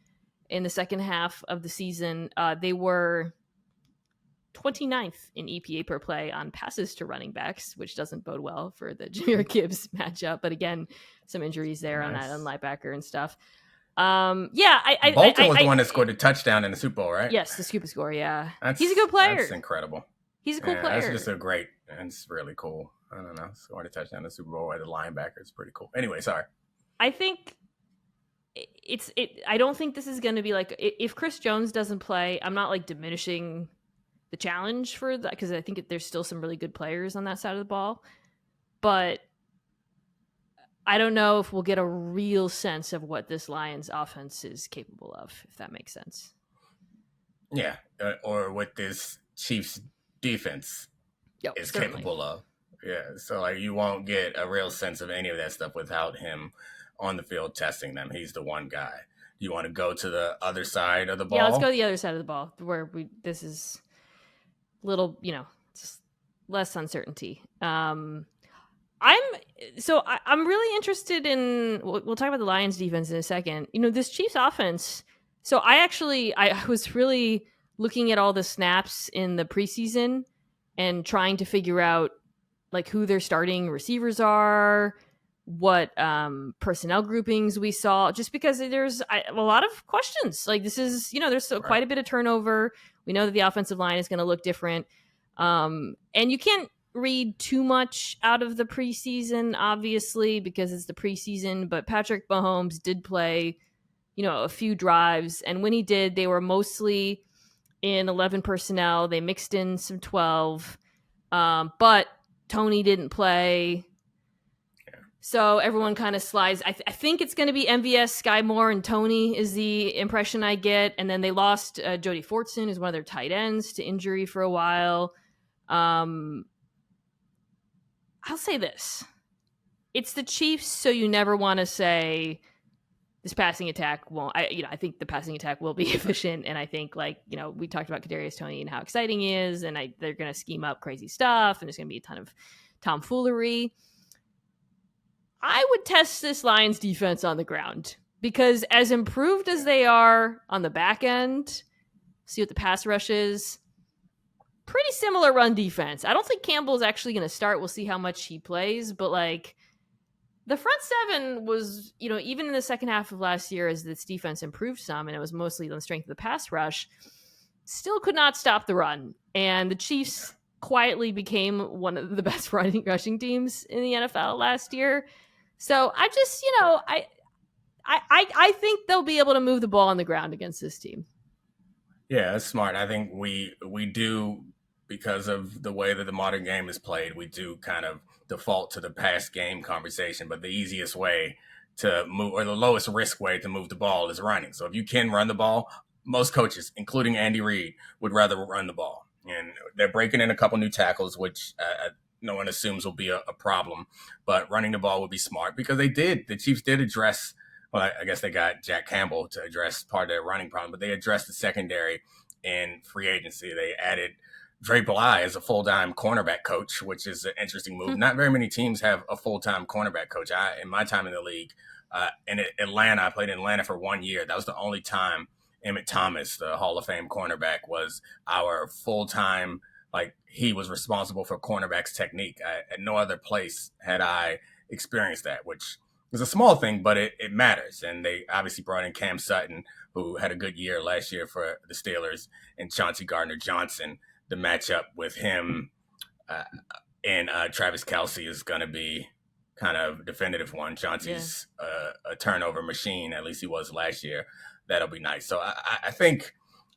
in the second half of the season. They were 29th in EPA per play on passes to running backs, which doesn't bode well for the Jahmyr Gibbs matchup. But again, some injuries there on that linebacker and stuff. Bolton was the one that scored a touchdown in the Super Bowl, right? Yes, the Super score. Yeah, he's a good player. That's incredible. He's a cool player. That's just it's really cool. I don't know, scoring a touchdown in the Super Bowl as a linebacker is pretty cool. Anyway, sorry. I think I don't think this is going to be if Chris Jones doesn't play, I'm not diminishing the challenge for that, because I think there's still some really good players on that side of the ball, but I don't know if we'll get a real sense of what this Lions offense is capable of, if that makes sense. Yeah, or what this Chiefs defense is capable of. Yeah, so you won't get a real sense of any of that stuff without him on the field testing them. He's the one guy. You want to go to the other side of the ball? Yeah, let's go to the other side of the ball, where this is little, just less uncertainty. I'm really interested in. We'll talk about the Lions defense in a second. This Chiefs offense. So I was really looking at all the snaps in the preseason and trying to figure out who their starting receivers are, what personnel groupings we saw, just because there's a lot of questions. This is, there's quite a bit of turnover. We know that the offensive line is going to look different. And you can't read too much out of the preseason, obviously, because it's the preseason, but Patrick Mahomes did play, a few drives. And when he did, they were mostly in 11 personnel. They mixed in some 12, but Tony didn't play. So everyone kind of slides. I think it's going to be MVS, Sky Moore, and Tony is the impression I get. And then they lost Jody Fortson, who's one of their tight ends, to injury for a while. I'll say this. It's the Chiefs, so you never want to say this passing attack won't. I think the passing attack will be efficient. And I think, we talked about Kadarius Toney and how exciting he is. And they're going to scheme up crazy stuff. And there's going to be a ton of tomfoolery. I would test this Lions defense on the ground, because as improved as they are on the back end, see what the pass rush is, pretty similar run defense. I don't think Campbell is actually going to start. We'll see how much he plays, but the front seven was, even in the second half of last year, as this defense improved some, and it was mostly on the strength of the pass rush, still could not stop the run. And the Chiefs quietly became one of the best rushing teams in the NFL last year. So I just, I think they'll be able to move the ball on the ground against this team. Yeah, that's smart. I think we do, because of the way that the modern game is played, we do kind of default to the past game conversation. But the easiest way to move, or the lowest risk way to move the ball, is running. So if you can run the ball, most coaches, including Andy Reid, would rather run the ball. And they're breaking in a couple new tackles, which no one assumes will be a problem. But running the ball would be smart, because the Chiefs did address well, I guess they got Jack Campbell to address part of their running problem, but they addressed the secondary in free agency. They added Dre Bly as a full-time cornerback coach, which is an interesting move. Not very many teams have a full-time cornerback coach. In my time in the league, in Atlanta, I played in Atlanta for 1 year. That was the only time Emmett Thomas, the Hall of Fame cornerback, was our full-time, like he was responsible for cornerbacks technique. At no other place had I experienced that, which was a small thing, but it matters. And they obviously brought in Cam Sutton, who had a good year last year for the Steelers, and Chauncey Gardner-Johnson. The matchup with him and Travis Kelce is going to be kind of a definitive one. Chauncey's a turnover machine, at least he was last year. That'll be nice. So I think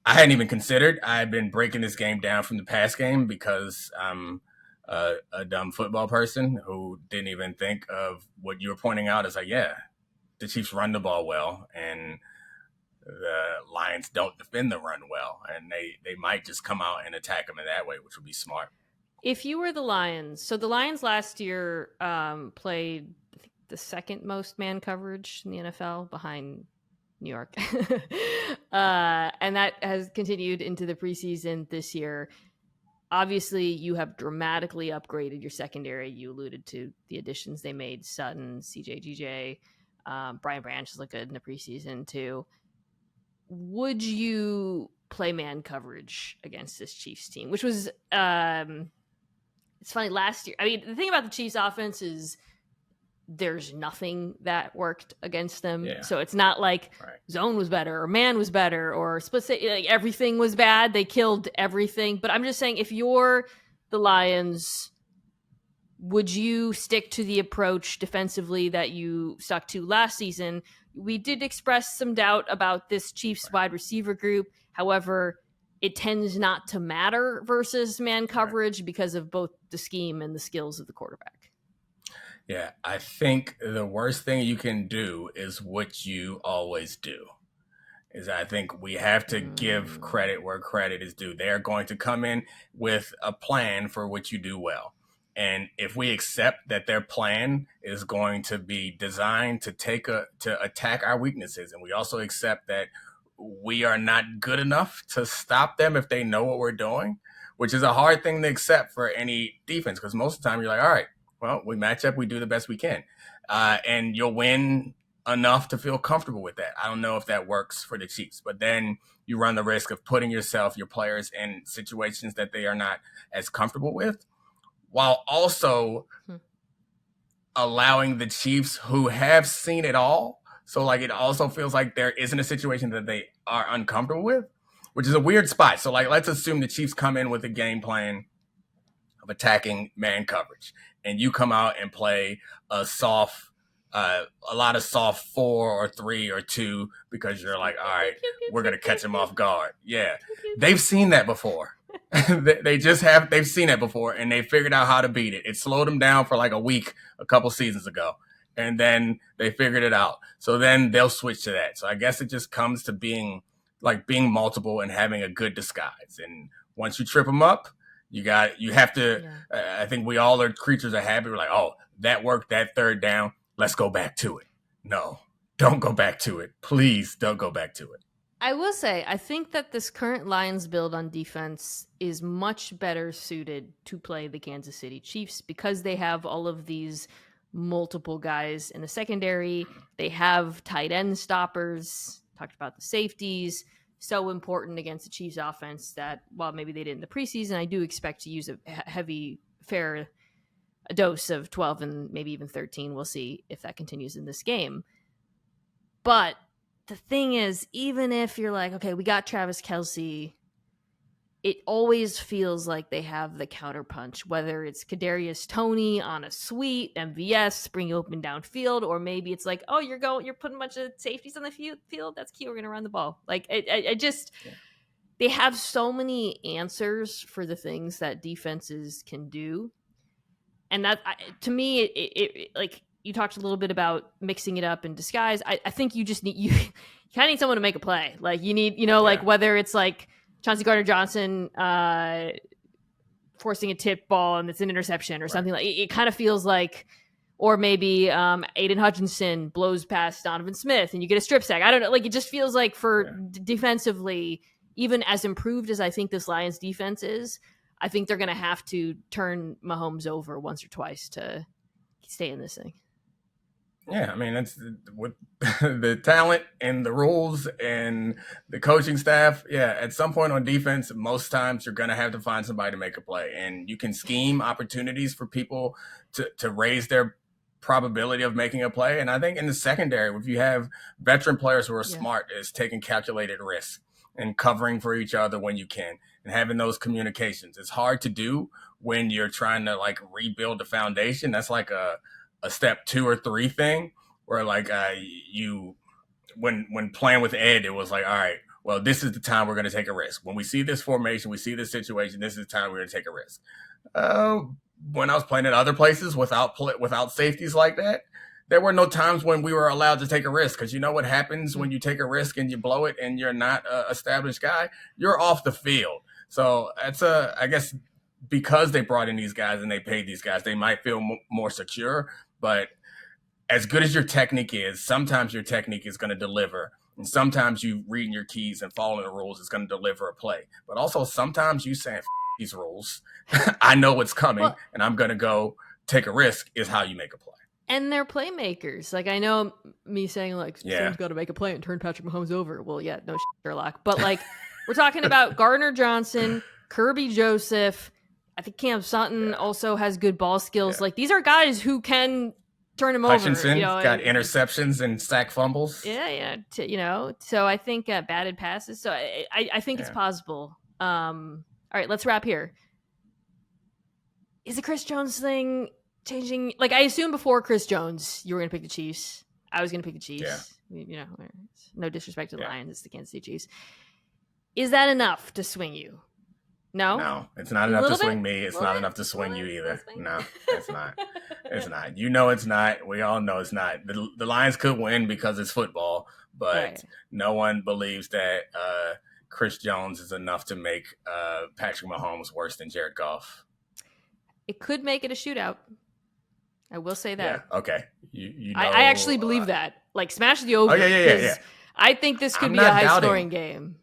I hadn't even considered. I've been breaking this game down from the past game because I'm a dumb football person who didn't even think of what you were pointing out. Is like, yeah, the Chiefs run the ball well, and the Lions don't defend the run well, and they might just come out and attack them in that way, which would be smart. If you were the Lions, so the Lions last year played, I think, the second most man coverage in the NFL behind New York. And that has continued into the preseason this year. Obviously, you have dramatically upgraded your secondary. You alluded to the additions they made, Sutton, CJ, GJ, Brian Branch is good in the preseason too. Would you play man coverage against this Chiefs team? Which was, it's funny, last year. I mean, the thing about the Chiefs offense is there's nothing that worked against them. Yeah. So it's not like zone was better or man was better or split, like everything was bad. They killed everything. But I'm just saying, if you're the Lions, would you stick to the approach defensively that you stuck to last season? We did express some doubt about this Chiefs wide receiver group. However, it tends not to matter versus man coverage because of both the scheme and the skills of the quarterback. Yeah, I think the worst thing you can do is what you always do. I think we have to give credit where credit is due. They're going to come in with a plan for what you do well. And if we accept that their plan is going to be designed to attack our weaknesses, and we also accept that we are not good enough to stop them if they know what we're doing, which is a hard thing to accept for any defense, because most of the time you're like, all right, well, we match up, we do the best we can. And you'll win enough to feel comfortable with that. I don't know if that works for the Chiefs, but then you run the risk of putting yourself, your players, in situations that they are not as comfortable with, while also allowing the Chiefs, who have seen it all. So it also feels like there isn't a situation that they are uncomfortable with, which is a weird spot. So let's assume the Chiefs come in with a game plan of attacking man coverage, and you come out and play a lot of soft 4 or 3 or 2 because you're like, all right, we're going to catch them off guard. Yeah. They've seen that before. They've seen it before, and they figured out how to beat it. It slowed them down for a week a couple seasons ago, and then they figured it out. So then they'll switch to that. So I guess it just comes to being multiple and having a good disguise. And once you trip them up, you have to. Yeah. I think we all are creatures of habit. We're like, oh, that worked, that third down. Let's go back to it. No, don't go back to it. Please don't go back to it. I will say, I think that this current Lions build on defense is much better suited to play the Kansas City Chiefs because they have all of these multiple guys in the secondary. They have tight end stoppers. Talked about the safeties. So important against the Chiefs offense that, while maybe they did in the preseason, I do expect to use a fair dose of 12 and maybe even 13. We'll see if that continues in this game. But the thing is, even if you're like, okay, we got Travis Kelce, it always feels like they have the counterpunch, whether it's Kadarius Toney on a sweep, MVS, bring you open downfield, or maybe it's like, oh, you're putting a bunch of safeties on the field. That's cute. We're going to run the ball. They have so many answers for the things that defenses can do. And that, to me, it you talked a little bit about mixing it up in disguise. I think you just you kind of need someone to make a play. You need, whether it's Chauncey Gardner-Johnson forcing a tip ball and it's an interception or something. It kind of feels like Or maybe Aiden Hutchinson blows past Donovan Smith and you get a strip sack. I don't know. Like, it just feels like defensively, even as improved as I think this Lions defense is, I think they're going to have to turn Mahomes over once or twice to stay in this thing. Yeah, I mean, it's with the talent and the rules and the coaching staff. Yeah, at some point on defense, most times you're going to have to find somebody to make a play. And you can scheme opportunities for people to raise their probability of making a play. And I think in the secondary, if you have veteran players who are smart, is taking calculated risks and covering for each other when you can and having those communications. It's hard to do when you're trying to like rebuild the foundation. That's like a step 2 or 3 thing where like when playing with Ed, it was like, all right, well, this is the time we're going to take a risk. When we see this formation, we see this situation, this is the time we're going to take a risk. When I was playing at other places without safeties like that, there were no times when we were allowed to take a risk, because you know what happens when you take a risk and you blow it and you're not an established guy, you're off the field. So that's I guess because they brought in these guys and they paid these guys, they might feel more secure. But as good as your technique is, sometimes your technique is going to deliver. And sometimes you reading your keys and following the rules is going to deliver a play. But also sometimes you saying, these rules, I know what's coming, and I'm going to go take a risk is how you make a play. And they're playmakers. Like, I know me saying, like, someone's got to make a play and turn Patrick Mahomes over. Well, yeah, no shit, Sherlock. But, like, we're talking about Gardner Johnson, Kirby Joseph. I think Cam Sutton also has good ball skills. Yeah. Like, these are guys who can turn him Hutchinson over. Got interceptions and sack fumbles. Yeah. So I think batted passes. So I think it's possible. All right, let's wrap here. Is the Chris Jones thing changing? Like, I assumed before Chris Jones, you were going to pick the Chiefs. I was going to pick the Chiefs. Yeah. No disrespect to the Lions. It's the Kansas City Chiefs. Is that enough to swing you? No, it's not enough to swing me. It's not enough to swing you either. No, it's not. It's not. You know it's not. We all know it's not. The Lions could win because it's football, but no one believes that Chris Jones is enough to make Patrick Mahomes worse than Jared Goff. It could make it a shootout. I will say that. Yeah, okay. You know, I actually believe that. Like, smash the over. Oh, yeah. I think this could be a high-scoring game.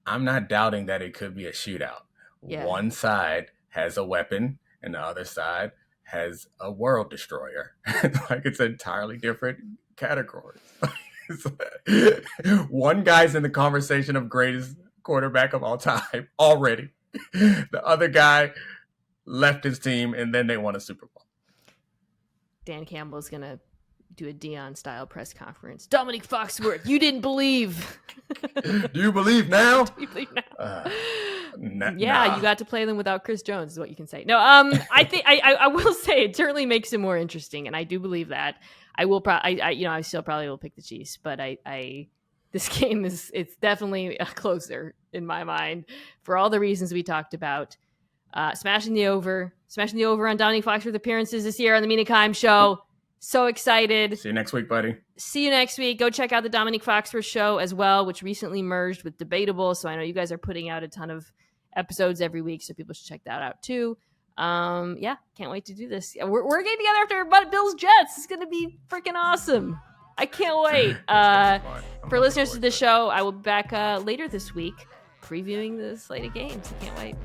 I'm not doubting that it could be a shootout. Yeah. One side has a weapon, and the other side has a world destroyer. Like, it's entirely different categories. One guy's in the conversation of greatest quarterback of all time already. The other guy left his team, and then they won a Super Bowl. Dan Campbell's going to do a Deion-style press conference. Domonique Foxworth, you didn't believe. Do you believe now? Do you believe now? You got to play them without Chris Jones is what you can say. No, I think I will say it certainly makes it more interesting, and I do believe that. I will I still probably will pick the Chiefs, but this game it's definitely closer in my mind for all the reasons we talked about. Smashing the over on Domonique Foxworth appearances this year on the Mina Kimes Show. So excited. See you next week, buddy. See you next week. Go check out the Domonique Foxworth Show as well, which recently merged with Debatable. So I know you guys are putting out a ton of episodes every week, so people should check that out too. Can't wait to do this. We're getting together after Bills Jets. It's going to be freaking awesome. I can't wait. For listeners to the show, I will be back later this week previewing the slate of games. I can't wait.